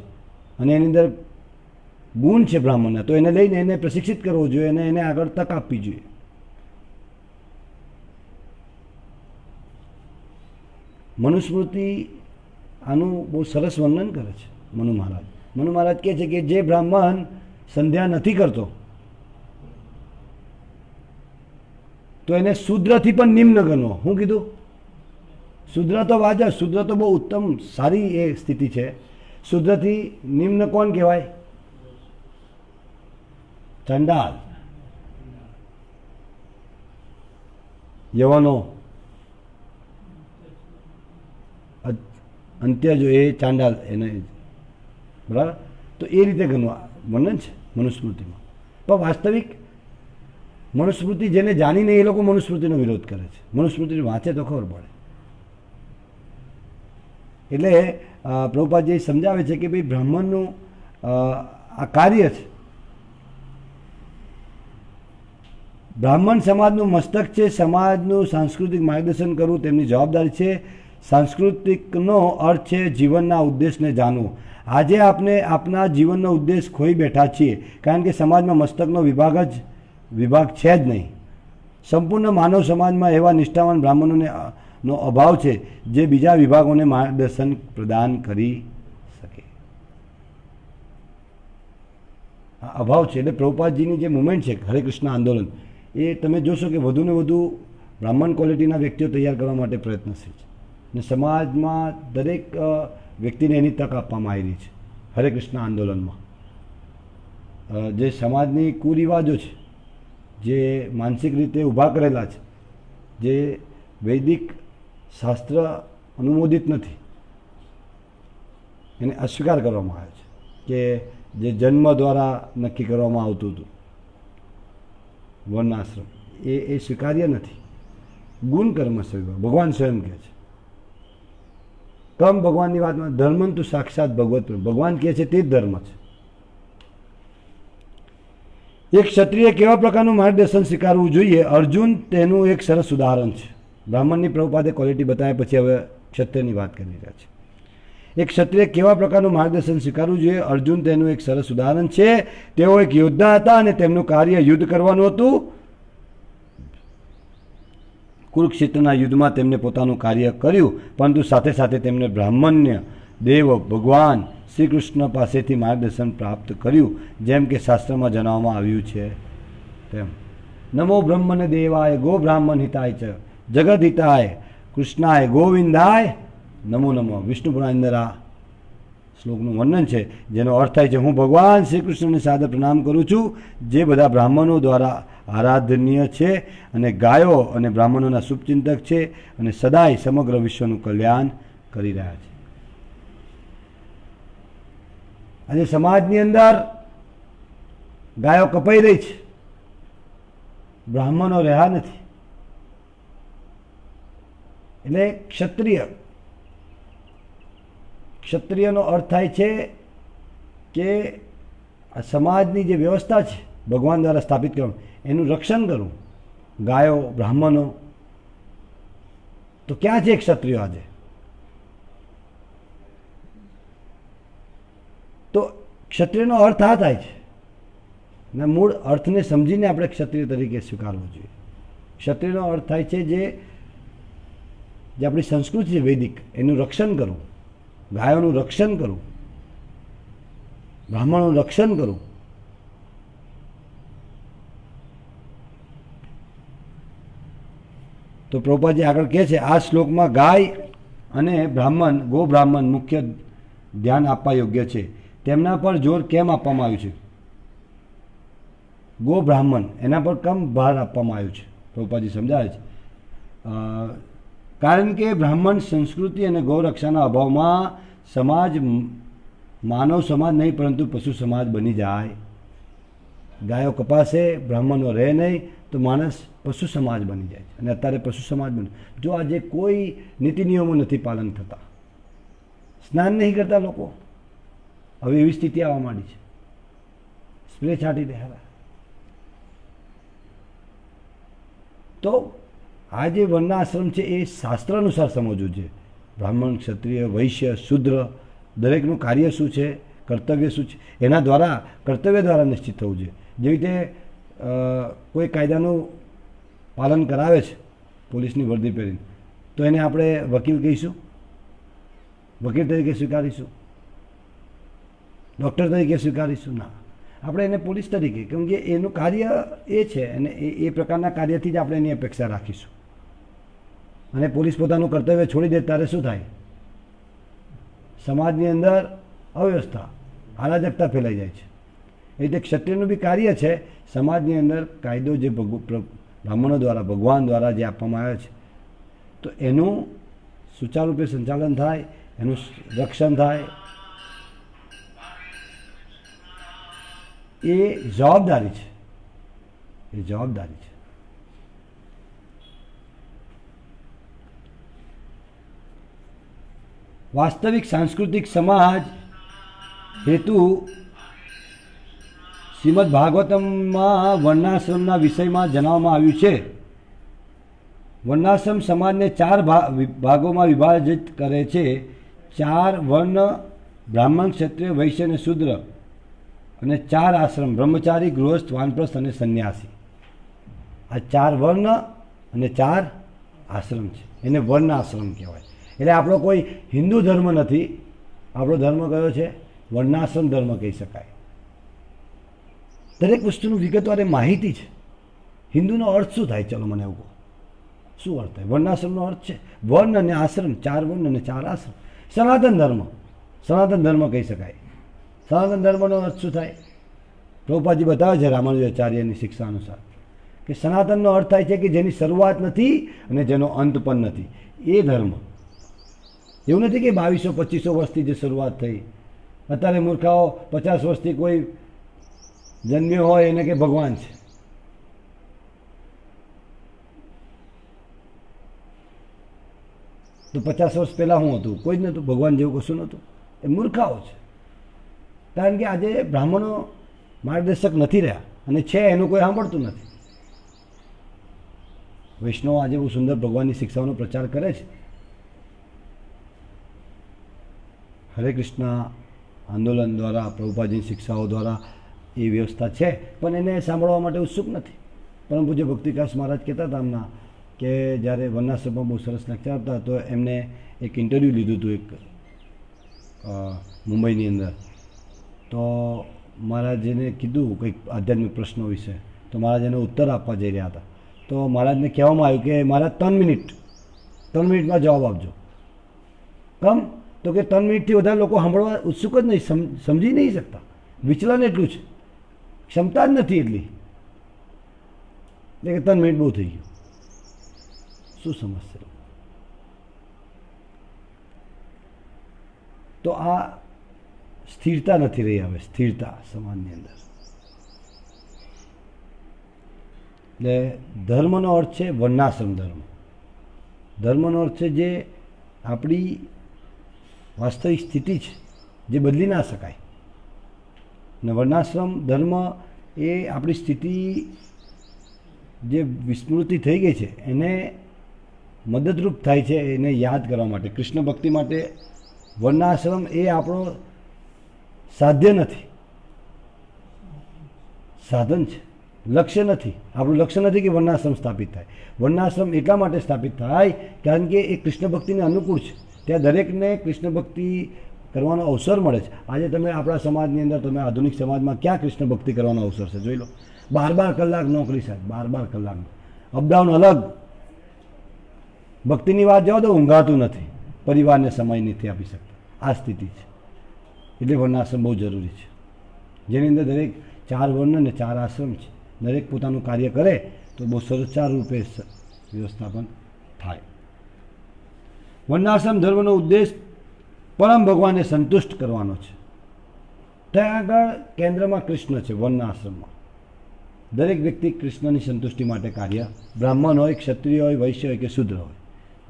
અને એની અંદર ગુણ છે બ્રાહ્મણના, તો એને લઈને એને પ્રશિક્ષિત કરવો જોઈએ અને એને આગળ તક આપવી જોઈએ. મનુસ્મૃતિ આનું બહુ સરસ વર્ણન કરે છે. મનુ મહારાજ કહે છે કે જે બ્રાહ્મણ સંધ્યા નથી કરતો તો એને શૂદ્રથી પણ નિમ્ન ગણવો. શું કીધું? શૂદ્ર તો વાજબ, શૂદ્ર તો બહુ ઉત્તમ, સારી એ સ્થિતિ છે. શૂદ્રથી નિમ્ન કોણ કહેવાય? ચંડાલ, યવનો, અંત્ય જો એ ચાંડાલ એને બરાબર. તો એ રીતે ઘણું વર્ણન છે મનુસ્મૃતિમાં. પણ વાસ્તવિક મનુસ્મૃતિ જેને જાણીને એ લોકો મનુસ્મૃતિનો વિરોધ કરે છે. મનુસ્મૃતિ વાંચે તો ખબર પડે. એટલે પ્રભુપાદજી સમજાવે છે કે ભાઈ બ્રાહ્મણનું આ કાર્ય છે. બ્રાહ્મણ સમાજનું મસ્તક છે. સમાજનું સાંસ્કૃતિક માર્ગદર્શન કરવું તેમની જવાબદારી છે. સાંસ્કૃતિકનો અર્થ છે જીવનના ઉદ્દેશને જાણવું. આજે આપણે આપણા જીવનનો ઉદ્દેશ ખોઈ બેઠા છીએ, કારણ કે સમાજમાં મસ્તકનો વિભાગ છે જ નહીં. સંપૂર્ણ માનવ સમાજમાં એવા નિષ્ઠાવાન બ્રાહ્મણોને નો અભાવ છે જે બીજા વિભાગોને માર્ગદર્શન પ્રદાન કરી શકે. આ અભાવ છે. એટલે પ્રભુપાદજીની જે મુવમેન્ટ છે હરે કૃષ્ણ આંદોલન, એ તમે જોશો કે વધુને વધુ બ્રાહ્મણ ક્વોલિટીના વ્યક્તિઓ તૈયાર કરવા માટે પ્રયત્નશીલ છે. અને સમાજમાં દરેક વ્યક્તિને એની તક આપવામાં આવી છે હરે કૃષ્ણ આંદોલનમાં. જે સમાજની કુરિવાજો છે, જે માનસિક રીતે ઊભા કરેલા છે, જે વૈદિક શાસ્ત્ર અનુમોદિત નથી, એને અસ્વીકાર કરવામાં આવે છે. કે જે જન્મ દ્વારા નક્કી કરવામાં આવતું હતું વર્ણાશ્રમ, એ સ્વીકાર્ય નથી. ગુણ કર્મ સ્વભાવ ભગવાન સ્વયં કહે છે. કમ ભગવાનની વાતમાં ધર્મ તો સાક્ષાત ભગવત, ભગવાન કહે છે તે જ ધર્મ છે. એક ક્ષત્રિય કેવા પ્રકારનું માર્ગદર્શન સ્વીકારવું જોઈએ, અર્જુન તેનું એક સરસ ઉદાહરણ છે. બ્રાહ્મણની પ્રભુપાદે ક્વોલિટી બતાવ્યા પછી હવે ક્ષત્રિયની વાત કરી રહ્યા છે. એક ક્ષત્રિય કેવા પ્રકારનું માર્ગદર્શન સ્વીકારવું જોઈએ, અર્જુન તેનું એક સરસ ઉદાહરણ છે. તેઓ એક યોદ્ધા હતા અને તેમનું કાર્ય યુદ્ધ કરવાનું હતું. કુરુક્ષેત્રના યુદ્ધમાં તેમને પોતાનું કાર્ય કર્યું, પરંતુ સાથે સાથે તેમને બ્રાહ્મણ્ય, દેવ, ભગવાન શ્રી કૃષ્ણ પાસેથી માર્ગદર્શન પ્રાપ્ત કર્યું, જેમ કે શાસ્ત્રમાં જણાવવામાં આવ્યું છે તેમ. નમો બ્રહ્મને દેવાય ગો બ્રાહ્મણ હિતાય ચ જગત હિતાય કૃષ્ણાય ગોવિંદાય નમો નમો. વિષ્ણુ પુરાણ અંદર આ શ્લોકનું વર્ણન છે, જેનો અર્થ થાય છે હું ભગવાન શ્રી કૃષ્ણને સાદર પ્રણામ કરું છું, જે બધા બ્રાહ્મણો દ્વારા આરાધનીય છે અને ગાયો અને બ્રાહ્મણોના શુભચિંતક છે અને સદાય સમગ્ર વિશ્વનું કલ્યાણ કરી રહ્યા છે. આજે સમાજની અંદર ગાયો કપાઈ રહી છે, બ્રાહ્મણો રહ્યા નથી. એટલે ક્ષત્રિયનો અર્થ થાય છે કે આ સમાજની જે વ્યવસ્થા છે ભગવાન દ્વારા સ્થાપિત કરવું, એનું રક્ષણ કરવું. ગાયો, બ્રાહ્મણો, તો ક્યાં છે ક્ષત્રિયો આજે? તો ક્ષત્રિયનો અર્થ આ થાય છે, અને મૂળ અર્થને સમજીને આપણે ક્ષત્રિય તરીકે સ્વીકારવો જોઈએ. ક્ષત્રિયનો અર્થ થાય છે જે આપણી સંસ્કૃતિ છે વૈદિક, એનું રક્ષણ કરવું, ગાયોનું રક્ષણ કરવું, બ્રાહ્મણોનું રક્ષણ કરવું. તો પ્રભુપાદજી આગળ કહે છે આ શ્લોકમાં ગાય અને બ્રાહ્મણ, ગો બ્રાહ્મણ મુખ્ય ધ્યાન આપવા યોગ્ય છે. તેમના પર જોર કેમ આપવામાં આવ્યું છે? ગો બ્રાહ્મણ એના પર કેમ ભાર આપવામાં આવ્યું છે? પ્રભુપાદજી સમજાવે છે. કારણ કે બ્રાહ્મણ સંસ્કૃતિ અને ગૌરક્ષાના અભાવમાં સમાજ માનવ સમાજ નહીં પરંતુ પશુ સમાજ બની જાય. ગાયો કપાશે, બ્રાહ્મણો રહે નહીં તો માણસ પશુ સમાજ બની જાય છે. અને અત્યારે પશુ સમાજ બને. જો આજે કોઈ નીતિ નિયમો નથી પાલન થતા, સ્નાન નહીં કરતા લોકો, હવે એવી સ્થિતિ આવવા માંડી છે. સ્પ્રે છાંટી દે. હવે તો આ જે વર્ણાશ્રમ છે એ શાસ્ત્ર અનુસાર સમજવું છે. બ્રાહ્મણ, ક્ષત્રિય, વૈશ્ય, શૂદ્ર દરેકનું કાર્ય શું છે, કર્તવ્ય શું છે, એના દ્વારા કર્તવ્ય દ્વારા નિશ્ચિત થવું જોઈએ. જેવી રીતે કોઈ કાયદાનું પાલન કરાવે છે પોલીસની વર્દી પહેરીને, તો એને આપણે વકીલ કહીશું? વકીલ તરીકે સ્વીકારીશું? ડૉક્ટર તરીકે સ્વીકારીશું? ના, આપણે એને પોલીસ તરીકે, કેમ કે એનું કાર્ય એ છે અને એ પ્રકારના કાર્યથી જ આપણે એની અપેક્ષા રાખીશું. અને પોલીસ પોતાનું કર્તવ્ય છોડી દે ત્યારે શું થાય? સમાજની અંદર અવ્યવસ્થા, અરાજકતા ફેલાઈ જાય છે. એ રીતે ક્ષત્રિયનું બી કાર્ય છે સમાજની અંદર કાયદો જે બ્રાહ્મણો દ્વારા ભગવાન દ્વારા જે આપવામાં આવ્યો છે તો એનું સુચારુરૂપે સંચાલન થાય, એનું રક્ષણ થાય, એ જવાબદારી છે. એ જવાબદારી છે. વાસ્તવિક સાંસ્કૃતિક સમાજ હેતુ શ્રીમદ ભાગવતમમાં વર્ણાશ્રમના વિષયમાં જણાવવામાં આવ્યું છે. વર્ણાશ્રમ સમાજને 4 ભાગોમાં વિભાજિત કરે છે. 4 વર્ણ બ્રાહ્મણ, ક્ષત્રિય, વૈશ્ય અને શૂદ્ર, અને 4 આશ્રમ બ્રહ્મચારી, ગૃહસ્થ, વાનપ્રસ્થ અને સંન્યાસી. આ 4 વર્ણ અને 4 આશ્રમ છે. એને વર્ણાશ્રમ કહેવાય. એટલે આપણો કોઈ હિન્દુ ધર્મ નથી. આપણો ધર્મ કયો છે? વર્ણાશ્રમ ધર્મ કહી શકાય. દરેક વસ્તુનું વિગતવારે માહિતી છે. હિન્દુનો અર્થ શું થાય? ચલો મને એવું કહો, શું અર્થ થાય? વર્ણાશ્રમનો અર્થ છે વર્ણ અને આશ્રમ, 4 વર્ણ અને 4 આશ્રમ. સનાતન ધર્મ, સનાતન ધર્મ કહી શકાય. સનાતન ધર્મનો અર્થ શું થાય? પ્રભુપાદજી બતાવે છે રામાનુજાચાર્યની શિક્ષા અનુસાર કે સનાતનનો અર્થ થાય છે કે જેની શરૂઆત નથી અને જેનો અંત પણ નથી, એ ધર્મ. એવું નથી કે 2200-2500 વર્ષથી જે શરૂઆત થઈ. અત્યારે મૂર્ખાઓ 50 વર્ષથી કોઈ જન્મ્યો હોય એને કે ભગવાન છે. તો 50 વર્ષ પહેલાં શું હતું? કોઈ જ નહોતું. ભગવાન જેવું કશું નહોતું. એ મૂર્ખાઓ છે. કારણ કે આજે બ્રાહ્મણો માર્ગદર્શક નથી રહ્યા, અને છે એનું કોઈ સાંભળતું નથી. વૈષ્ણવ આજે બહુ સુંદર ભગવાનની શિક્ષાઓનો પ્રચાર કરે છે. હરે કૃષ્ણ આંદોલન દ્વારા, પ્રભુપાદજીની શિક્ષાઓ દ્વારા એ વ્યવસ્થા છે, પણ એને સાંભળવા માટે ઉત્સુક નથી. પરમ પૂજ્ય ભક્તિકાશ મહારાજ કહેતા હતા હમણાં કે જ્યારે વર્ણાશ્રમમાં બહુ સરસ લેક્ચર આપતા, તો એમને એક ઇન્ટરવ્યૂ લીધું હતું એક મુંબઈની અંદર. તો મહારાજને કીધું કંઈક આધ્યાત્મિક પ્રશ્નો વિશે, તો મહારાજ એને ઉત્તર આપવા જઈ રહ્યા હતા. તો મહારાજને કહેવામાં આવ્યું કે મહારાજ 3 મિનિટમાં જવાબ આપજો. કમ? તો કે 3 મિનિટથી વધારે લોકો સાંભળવા ઉત્સુક જ નહીં, સમજી નહીં શકતા. વિચલન એટલું છે, ક્ષમતા જ નથી એટલી. એટલે કે 3 મિનિટ બહુ થઈ ગયું. શું સમજશે? તો આ સ્થિરતા નથી રહી હવે, સ્થિરતા સમાજની અંદર. એટલે ધર્મનો અર્થ છે વર્ણાશ્રમ ધર્મ. ધર્મનો અર્થ છે જે આપણી વાસ્તવિક સ્થિતિ છે, જે બદલી ના શકાય. અને વર્ણાશ્રમ ધર્મ એ આપણી સ્થિતિ જે વિસ્મૃતિ થઈ ગઈ છે એને મદદરૂપ થાય છે, એને યાદ કરવા માટે. કૃષ્ણ ભક્તિ માટે વર્ણાશ્રમ એ આપણો સાધ્ય નથી, સાધન છે, લક્ષ્ય નથી. આપણું લક્ષ્ય નથી કે વર્ણાશ્રમ સ્થાપિત થાય. વર્ણાશ્રમ એટલા માટે સ્થાપિત થાય કારણ કે એ કૃષ્ણ ભક્તિને અનુકૂળ છે. ત્યાં દરેકને કૃષ્ણ ભક્તિ કરવાનો અવસર મળે છે. આજે તમે આપણા સમાજની અંદર, તમે આધુનિક સમાજમાં ક્યાં કૃષ્ણ ભક્તિ કરવાનો અવસર છે? જોઈ લો. 12 કલાક નોકરી, સાહેબ, 12 કલાક અપડાઉન અલગ. ભક્તિની વાત જાઓ તો ઊંઘાતું નથી, પરિવારને સમય નથી આપી શકતા. આ સ્થિતિ છે. એટલે વર્ણાશ્રમ બહુ જરૂરી છે, જેની અંદર દરેક 4 વર્ણ અને 4 આશ્રમ છે. દરેક પોતાનું કાર્ય કરે તો બહુ સુચારુ રૂપે વ્યવસ્થાપન થાય. વર્ણાશ્રમ ધર્મનો ઉદ્દેશ પરમ ભગવાનને સંતુષ્ટ કરવાનો છે. ત્યાં આગળ કેન્દ્રમાં કૃષ્ણ છે. વર્ણાશ્રમમાં દરેક વ્યક્તિ કૃષ્ણની સંતુષ્ટિ માટે કાર્ય, બ્રાહ્મણ હોય, ક્ષત્રિય હોય, વૈશ્ય હોય કે શૂદ્ર હોય,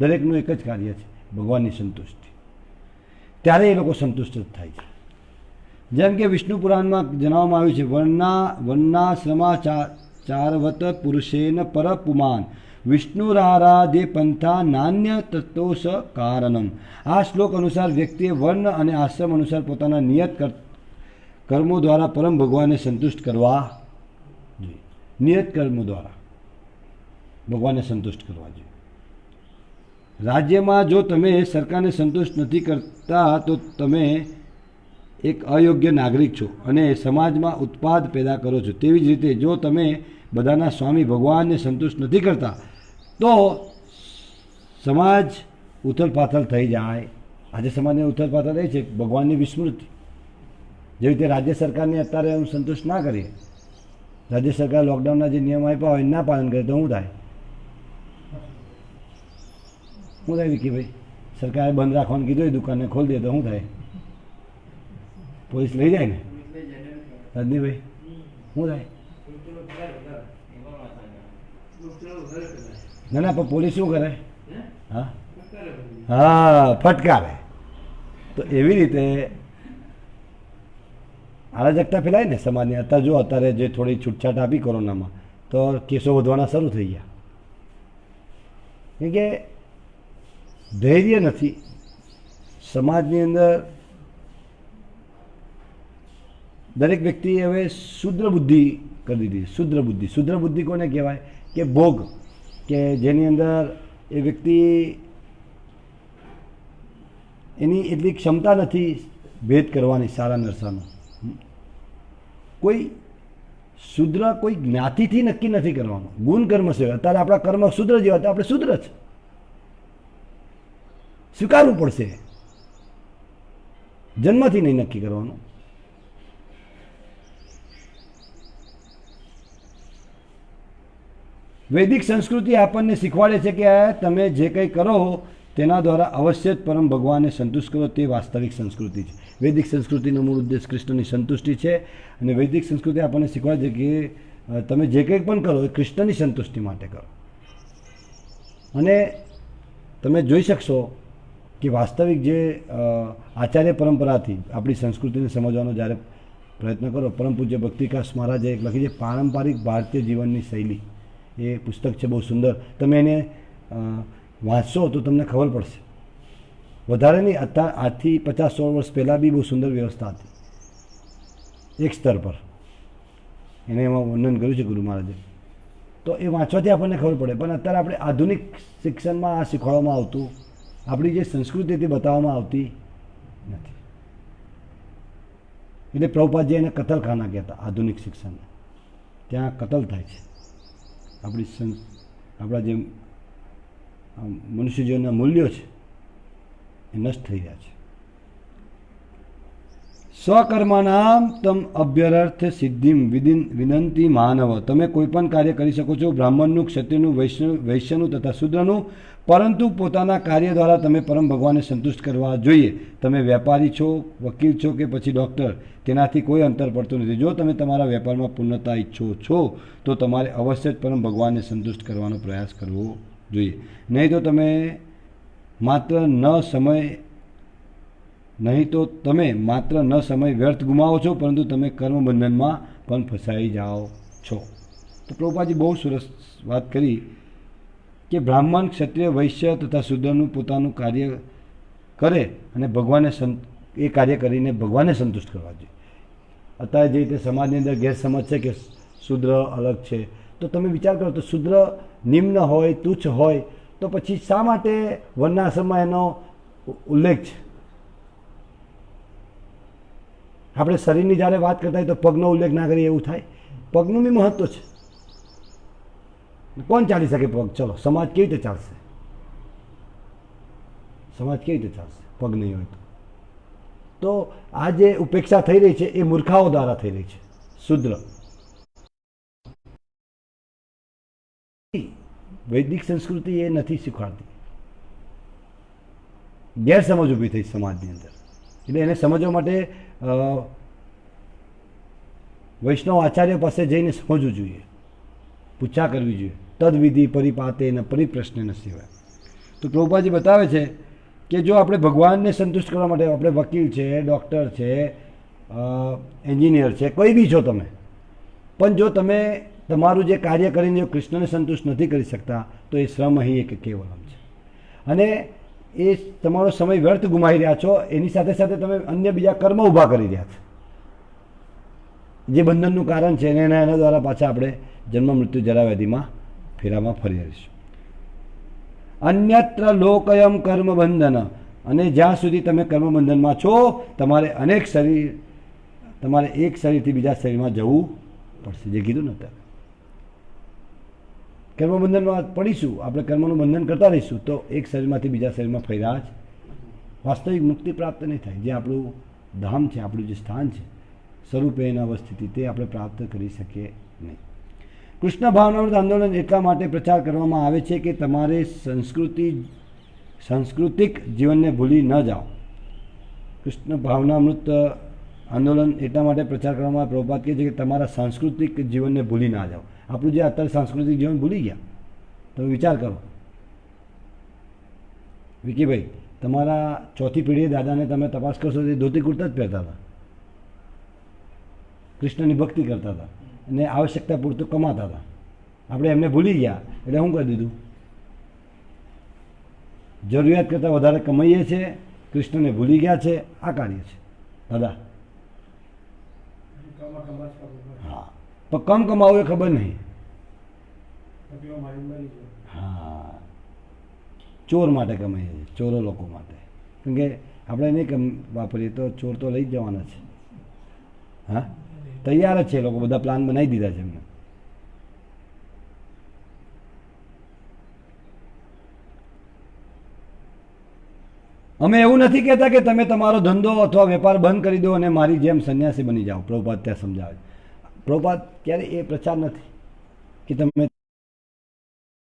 દરેકનું એક જ કાર્ય છે, ભગવાનની સંતુષ્ટિ. ત્યારે એ લોકો સંતુષ્ટ જ થાય છે. જેમ કે વિષ્ણુ પુરાણમાં જણાવવામાં આવ્યું છે, વર્ણાશ્રમાચારવત પુરુષેન પર પુમાન વિષ્ણુરારાધે પંથા નાન્ય તત્વોસ કારણમ. આ શ્લોક અનુસાર વ્યક્તિએ વર્ણ અને આશ્રમ અનુસાર પોતાના નિયત કર્મો દ્વારા પરમ ભગવાનને સંતુષ્ટ કરવા જોઈએ. નિયત કર્મો દ્વારા ભગવાનને સંતુષ્ટ કરવા જોઈએ. રાજ્યમાં જો તમે સરકારને સંતુષ્ટ નથી કરતા તો તમે એક અયોગ્ય નાગરિક છો અને સમાજમાં ઉત્પાદ પેદા કરો છો. તેવી જ રીતે જો તમે બધાના સ્વામી ભગવાનને સંતુષ્ટ નથી કરતા તો સમાજ ઉથલ પાથલ થઈ જાય. આજે સમાજને ઉથલ પાથલ એ છે ભગવાનની વિસ્મૃતિ. જેવી રીતે રાજ્ય સરકારને અત્યારે હું સંતુષ્ટ ના કરીએ, રાજ્ય સરકાર લોકડાઉનના જે નિયમ આપ્યા હોય ના પાલન કરે તો શું થાય? શું થાય વિકીભાઈ? સરકારે બંધ રાખવાનું કીધું હોય, દુકાનને ખોલી દે તો શું થાય? પોલીસ લઈ જાય ને? રજનીભાઈ શું થાય? ના ના, પણ પોલીસ શું કરે? હા હા, ફટકારે. તો એવી રીતે અરાજકતા ફેલાય ને સમાજની. અત્યારે જો અત્યારે જે થોડી છૂટછાટ આપી કોરોનામાં, તો કેસો વધવાના શરૂ થઈ ગયા. કેમ કે ધૈર્ય નથી સમાજની અંદર. દરેક વ્યક્તિએ હવે શુદ્ર બુદ્ધિ કરી દીધી. શુદ્ર બુદ્ધિ કોને કહેવાય? કે ભોગ, કે જેની અંદર એ વ્યક્તિ એની એટલી ક્ષમતા નથી ભેદ કરવાની સારા નરસાનો. કોઈ શુદ્ર કોઈ જ્ઞાતિથી નક્કી નથી કરવાનું. ગુણ કર્મ છે. અત્યારે આપણા કર્મ શુદ્ર જેવા તો આપણે શુદ્ર જ સ્વીકારવું પડશે. જન્મથી નહીં નક્કી કરવાનું. વૈદિક સંસ્કૃતિ આપણને શીખવાડે છે કે તમે જે કંઈ કરો તેના દ્વારા અવશ્ય જ પરમ ભગવાનને સંતુષ્ટ કરો, તે વાસ્તવિક સંસ્કૃતિ છે. વૈદિક સંસ્કૃતિનો મૂળ ઉદ્દેશ કૃષ્ણની સંતુષ્ટિ છે. અને વૈદિક સંસ્કૃતિ આપણને શીખવાડે છે કે તમે જે કંઈ પણ કરો એ કૃષ્ણની સંતુષ્ટિ માટે કરો. અને તમે જોઈ શકશો કે વાસ્તવિક જે આચાર્ય પરંપરાથી આપણી સંસ્કૃતિને સમજવાનો જ્યારે પ્રયત્ન કરો, પરમ પૂજ્ય ભક્તિકાસ મહારાજે એક લખી છે પારંપરિક ભારતીય જીવનની શૈલી. એ પુસ્તક છે, બહુ સુંદર. તમે એને વાંચશો તો તમને ખબર પડશે. વધારે નહીં, અત્યારે આજથી 50-100 વર્ષ પહેલાં બી બહુ સુંદર વ્યવસ્થા હતી એક સ્તર પર. એને એમાં વર્ણન કર્યું છે ગુરુ મહારાજે. તો એ વાંચવાથી આપણને ખબર પડે. પણ અત્યારે આપણે આધુનિક શિક્ષણમાં આ શીખવાડવામાં આવતું, આપણી જે સંસ્કૃતિ હતી બતાવવામાં આવતી નથી. એટલે પ્રભુપાદજી એને કતલખાના કહેતા આધુનિક શિક્ષણને. ત્યાં કતલ થાય છે. આપણા જે મનુષ્ય જીવનના મૂલ્યો છે એ નષ્ટ થઈ રહ્યા છે. સ્વકર્માનામ તમ અભ્યર્થ સિદ્ધિમ વિનંતી માનવ. તમે કોઈ પણ કાર્ય કરી શકો છો, બ્રાહ્મણનું, ક્ષત્રિયનું, વૈશ્યનું તથા શૂદ્રનું, પરંતુ પોતાના કાર્ય દ્વારા તમે પરમ ભગવાનને સંતુષ્ટ કરવા જોઈએ. તમે વેપારી છો, વકીલ છો કે પછી ડૉક્ટર, તેનાથી કોઈ અંતર પડતું નથી. જો તમે તમારા વેપારમાં પૂર્ણતા ઈચ્છો છો તો તમારે અવશ્ય જ પરમ ભગવાનને સંતુષ્ટ કરવાનો પ્રયાસ કરવો જોઈએ. નહીં તો તમે માત્ર સમય વ્યર્થ ગુમાવો છો, પરંતુ તમે કર્મબંધનમાં પણ ફસાઈ જાઓ છો. તો પ્રભુપાદજી બહુ સરસ વાત કરી કે બ્રાહ્મણ, ક્ષત્રિય, વૈશ્ય તથા શૂદ્રનું પોતાનું કાર્ય કરે અને ભગવાનને એ કાર્ય કરીને ભગવાનને સંતુષ્ટ કરવા જોઈએ. અત્યારે જે રીતે સમાજની અંદર ગેરસમજ છે કે શૂદ્ર અલગ છે, તો તમે વિચાર કરો તો શૂદ્ર નિમ્ન હોય, તુચ્છ હોય, તો પછી શા માટે વર્ણાશ્રમમાં એનો ઉલ્લેખ છે? આપણે શરીરની જ્યારે વાત કરતા હોય તો પગનો ઉલ્લેખ ના કરીએ એવું થાય? પગનું બી મહત્વ છે. કોણ ચાલી શકે પગ? ચલો, સમાજ કેવી રીતે ચાલશે? સમાજ કેવી રીતે ચાલશે પગ નહીં હોય તો? તો આ જે ઉપેક્ષા થઈ રહી છે એ મૂર્ખાઓ દ્વારા થઈ રહી છે. શુદ્ર વૈદિક સંસ્કૃતિ એ નથી શીખવાડતી. ગેરસમજ ઊભી થઈ સમાજની અંદર. એટલે એને સમજવા માટે વૈષ્ણવ આચાર્ય પાસે જઈને સમજવું જોઈએ, પૂછા કરવી જોઈએ. તદવિધિ પરિપાતે ન પરિપ્રશ્ન ન સિવાય. તો પ્રભુપાદજી બતાવે છે કે જો આપણે ભગવાનને સંતુષ્ટ કરવા માટે, આપણે વકીલ છે, ડૉક્ટર છે, એન્જિનિયર છે, કોઈ બી છો તમે, પણ જો તમે તમારું જે કાર્ય કરીને જો કૃષ્ણને સંતુષ્ટ નથી કરી શકતા તો એ શ્રમ અહીં એક કેવલમ છે. અને એ તમારો સમય વ્યર્થ ગુમાવી રહ્યા છો. એની સાથે સાથે તમે અન્ય બીજા કર્મ ઊભા કરી રહ્યા છો, જે બંધનનું કારણ છે. અને એના દ્વારા પાછા આપણે જન્મ મૃત્યુ જરા વ્યાધિમાં ફેરામાં ફરી રહીશું. અન્યત્ર લોકયમ કર્મ બંધન. અને જ્યાં સુધી તમે કર્મબંધનમાં છો, તમારે એક શરીરથી બીજા શરીરમાં જવું પડશે. જે કીધું ને અત્યારે કર્મબંધનમાં પડીશું, આપણે કર્મનું બંધન કરતા રહીશું તો એક શરીરમાંથી બીજા શરીરમાં ફર્યા જ વાસ્તવિક મુક્તિ પ્રાપ્ત નહીં થાય. જે આપણું ધામ છે, આપણું જે સ્થાન છે, સ્વરૂપે એના અવસ્થિતિ તે આપણે પ્રાપ્ત કરી શકીએ નહીં. કૃષ્ણ ભાવનામૃત આંદોલન એટલા માટે પ્રચાર કરવામાં આવે છે કે તમારે સાંસ્કૃતિક જીવનને ભૂલી ન જાઓ. કૃષ્ણ ભાવનામૃત આંદોલન એટલા માટે પ્રચાર કરવામાં પ્રભુપાદ કહે છે કે તમારા સાંસ્કૃતિક જીવનને ભૂલી ના જાઓ. આપણું જે અત્યારે સાંસ્કૃતિક જીવન ભૂલી ગયા, તમે વિચાર કરો વિકીભાઈ, તમારા ચોથી પેઢીએ દાદાને તમે તપાસ કરશો તો ધોતી કુર્તા જ પહેરતા હતા, કૃષ્ણની ભક્તિ કરતા હતા અને આવશ્યકતા પૂરતું કમાતા હતા. આપણે એમને ભૂલી ગયા એટલે શું કરી દીધું? જરૂરિયાત કરતાં વધારે કમાઈએ છીએ, કૃષ્ણને ભૂલી ગયા છે. આ કાર્ય છે દાદા. હા, પણ કમ કમાવું એ ખબર નહીં. હા, ચોર માટે કમાઈએ છીએ, ચોરો લોકો માટે. કેમ કે આપણે નહીં વાપરીએ તો ચોર તો લઈ જ જવાના છે. હા, તૈયાર જ છે લોકો, બધા પ્લાન બનાવી દીધા છે એમને. અમે એવું નથી કહેતા કે તમે તમારો ધંધો અથવા વેપાર બંધ કરી દો અને મારી જેમ સંન્યાસી બની જાઓ. પ્રભુપાદ ત્યાં સમજાવે. પ્રભુપાદ ક્યારે એ પ્રચાર નથી કે તમે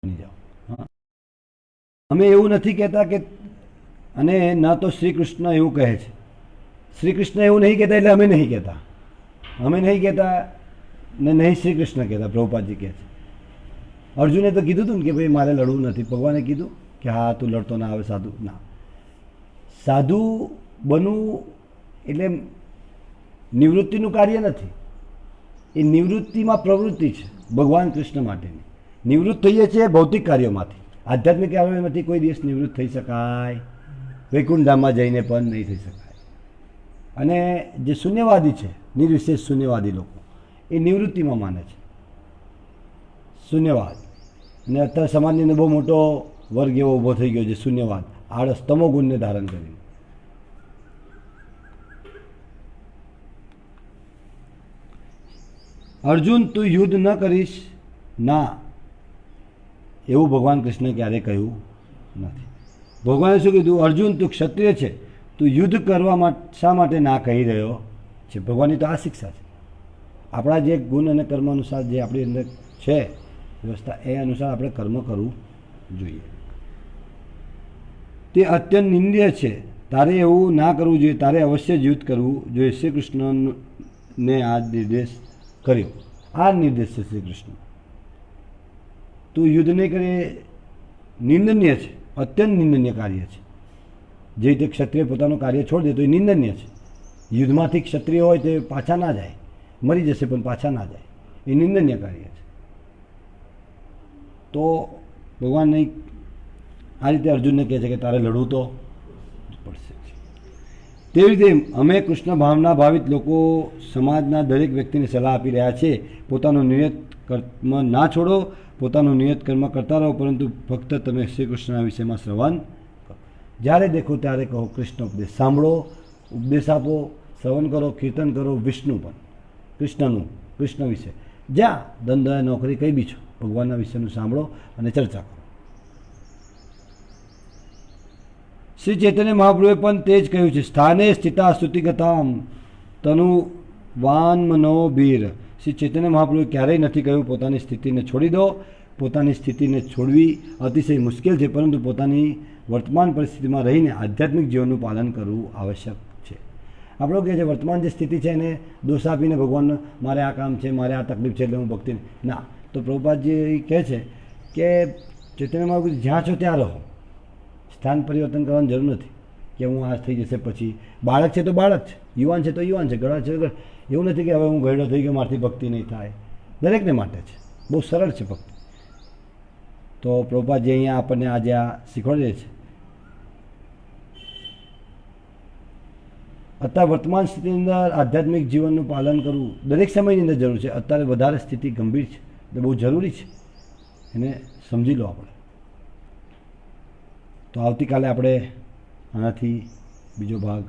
બની જાઓ. હા, અમે એવું નથી કહેતા કે, અને ન તો શ્રી કૃષ્ણ એવું કહે છે. શ્રી કૃષ્ણ એવું નહીં કહેતા એટલે અમે નહીં કહેતા. અમે નહીં કહેતા ને નહીં શ્રી કૃષ્ણ કહેતા. પ્રભુપાદજી કહે છે અર્જુને તો કીધું હતું ને કે ભાઈ મારે લડવું નથી. ભગવાને કીધું કે હા તું લડતો ના આવે સાધુ. ના, સાધુ બનવું એટલે નિવૃત્તિનું કાર્ય નથી. એ નિવૃત્તિમાં પ્રવૃત્તિ છે ભગવાન કૃષ્ણ માટેની. નિવૃત્ત થઈએ છીએ ભૌતિક કાર્યોમાંથી, આધ્યાત્મિક કાર્યોમાંથી કોઈ દિવસ નિવૃત્ત થઈ શકાય. વૈકુંઠ ધામમાં જઈને પણ નહીં થઈ શકાય. અને જે શૂન્યવાદી છે, નિર્વિશેષ શૂન્યવાદી લોકો, એ નિવૃત્તિમાં માને છે. શૂન્યવાદ. અને અત્યારે સમાજની અંદર બહુ મોટો વર્ગ એવો ઊભો થઈ ગયો છે શૂન્યવાદ, આળસ, તમો ગુણને ધારણ કરીને. અર્જુન તું યુદ્ધ ન કરીશ, ના, એવું ભગવાન કૃષ્ણે ક્યારેય કહ્યું નથી. ભગવાને શું કીધું? અર્જુન તું ક્ષત્રિય છે, તું યુદ્ધ કરવા શા માટે ના કહી રહ્યો છે? ભગવાનની તો આ શિક્ષા છે. આપણા જે ગુણ અને કર્મ અનુસાર જે આપણી અંદર છે વ્યવસ્થા, એ અનુસાર આપણે કર્મ કરવું જોઈએ. તે અત્યંત નિંદ્ય છે, તારે એવું ના કરવું જોઈએ. તારે અવશ્ય જ યુદ્ધ કરવું જોઈએ. શ્રી કૃષ્ણને આ નિર્દેશ કર્યો. આ નિર્દેશ છે શ્રી કૃષ્ણ. તું યુદ્ધ નહીં કરે, નિંદનીય છે, અત્યંત નિંદનીય કાર્ય છે. જે રીતે ક્ષત્રિય પોતાનું કાર્ય છોડી દે તો એ નિંદનીય છે. યુદ્ધમાંથી ક્ષત્રિય હોય તો પાછા ના જાય, મરી જશે પણ પાછા ના જાય, એ નિંદનીય કાર્ય છે. તો ભગવાન નહીં આ રીતે અર્જુનને કહે છે કે તારે લડવું તો પડશે. તેવી રીતે અમે કૃષ્ણ ભાવના ભાવિત લોકો સમાજના દરેક વ્યક્તિને સલાહ આપી રહ્યા છે, પોતાનું નિયત કર્મ ના છોડો, પોતાનું નિયત કર્મ કરતા રહો, પરંતુ ફક્ત તમે શ્રી કૃષ્ણના વિષયમાં શ્રવણ કરો. જ્યારે દેખો ત્યારે કહો કૃષ્ણ ઉપદેશ. સાંભળો, ઉપદેશ આપો, શ્રવણ કરો, કીર્તન કરો. વિષ્ણુ પણ, કૃષ્ણનું, કૃષ્ણ વિશે જ્યાં ધંધા નોકરી કંઈ બી છો, ભગવાનના વિષયનું સાંભળો અને ચર્ચા કરો. શ્રી ચૈતન્ય મહાપ્રભુએ પણ તે જ કહ્યું છે. સ્થાને સ્થિતા સ્તુતિગતામ તનુ વાન મનો બીર. શ્રી ચૈતન્ય મહાપ્રભુએ ક્યારેય નથી કહ્યું પોતાની સ્થિતિને છોડી દો. પોતાની સ્થિતિને છોડવી અતિશય મુશ્કેલ છે, પરંતુ પોતાની વર્તમાન પરિસ્થિતિમાં રહીને આધ્યાત્મિક જીવનનું પાલન કરવું આવશ્યક છે. આપણો કહે છે વર્તમાન જે સ્થિતિ છે એને દોષ આપીને ભગવાન મારે આ કામ છે, મારે આ તકલીફ છે એટલે હું ભક્તિ ના. તો પ્રભુપાદજી કહે છે કે ચૈતન્ય મહાપ્રભુ જ્યાં છો ત્યાં રહો. સ્થાન પરિવર્તન કરવાની જરૂર નથી કે હું આ થઈ જશે પછી. બાળક છે તો બાળક છે, યુવાન છે તો યુવાન છે, ગળા છે તો એવું નથી કે હવે હું ગયડો થઈ ગયો મારાથી ભક્તિ નહીં થાય. દરેકને માટે છે, બહુ સરળ છે ભક્તિ. તો પ્રભુપાદજી અહીંયા આપણને આજે આ શીખવાડે છે. અત્યારે વર્તમાન સ્થિતિની અંદર આધ્યાત્મિક જીવનનું પાલન કરવું દરેક સમયની અંદર જરૂર છે. અત્યારે વધારે સ્થિતિ ગંભીર છે, એટલે બહુ જરૂરી છે, એને સમજી લો આપણે. તો આવતીકાલે આપણે આનાથી બીજો ભાગ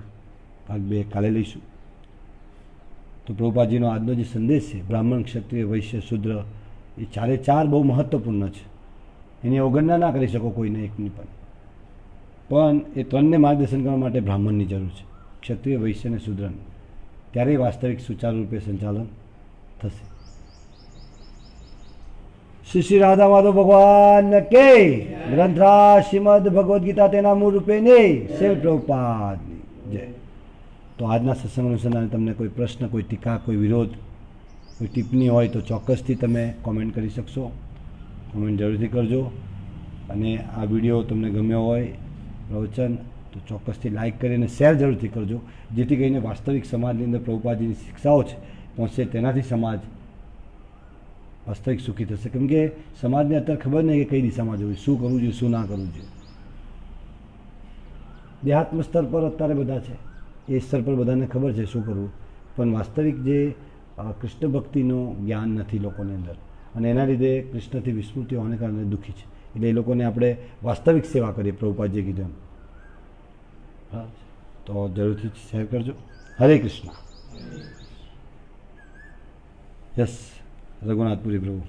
2 કાલે લઈશું. તો પ્રભુપાદજીનો આજનો જે સંદેશ છે બ્રાહ્મણ, ક્ષત્રિય, વૈશ્ય, શૂદ્ર, એ 4 બહુ મહત્ત્વપૂર્ણ છે. એની અવગણના ના કરી શકો કોઈને એકની પણ એ 3ને માર્ગદર્શન કરવા માટે બ્રાહ્મણની જરૂર છે, ક્ષત્રિય, વૈશ્ય અને શૂદ્રની. ત્યારે વાસ્તવિક સુચારુ રૂપે સંચાલન થશે. શ્રી શ્રી રાધા માધવ ભગવાન કે ગ્રંથરાજ શ્રીમદ ભગવદ્ ગીતા તેના મૂળ રૂપે નહીં શિલ પ્રભુપાદની જય. તો આજના સત્સંગ અનુસંધાને તમને કોઈ પ્રશ્ન, કોઈ ટીકા, કોઈ વિરોધ, કોઈ ટિપ્પણી હોય તો ચોક્કસથી તમે કોમેન્ટ કરી શકશો. કોમેન્ટ જરૂરથી કરજો. અને આ વિડીયો તમને ગમ્યો હોય પ્રવચન તો ચોક્કસથી લાઇક કરીને શેર જરૂરથી કરજો, જેથી કરીને વાસ્તવિક સમાજની અંદર પ્રભુપાદજીની શિક્ષાઓ છે પહોંચશે, તેનાથી સમાજ વાસ્તવિક સુખી થશે. કેમ કે સમાજને અત્યારે ખબર નહીં કે કઈ દિશામાં જવું, શું કરવું જોઈએ, શું ના કરવું જોઈએ. દેહાત્મ સ્તર પર અત્યારે બધા છે, એ સ્તર પર બધાને ખબર છે શું કરવું, પણ વાસ્તવિક જે કૃષ્ણ ભક્તિનું જ્ઞાન નથી લોકોની અંદર, અને એના લીધે કૃષ્ણથી વિસ્મૃતિ હોવાને કારણે દુઃખી છે. એટલે એ લોકોને આપણે વાસ્તવિક સેવા કરીએ, પ્રભુપાદજીએ કીધું એમ. હા, તો જરૂરથી શેર કરજો. હરે કૃષ્ણ. યસ, રઘુનાથપુરી પ્રભુ.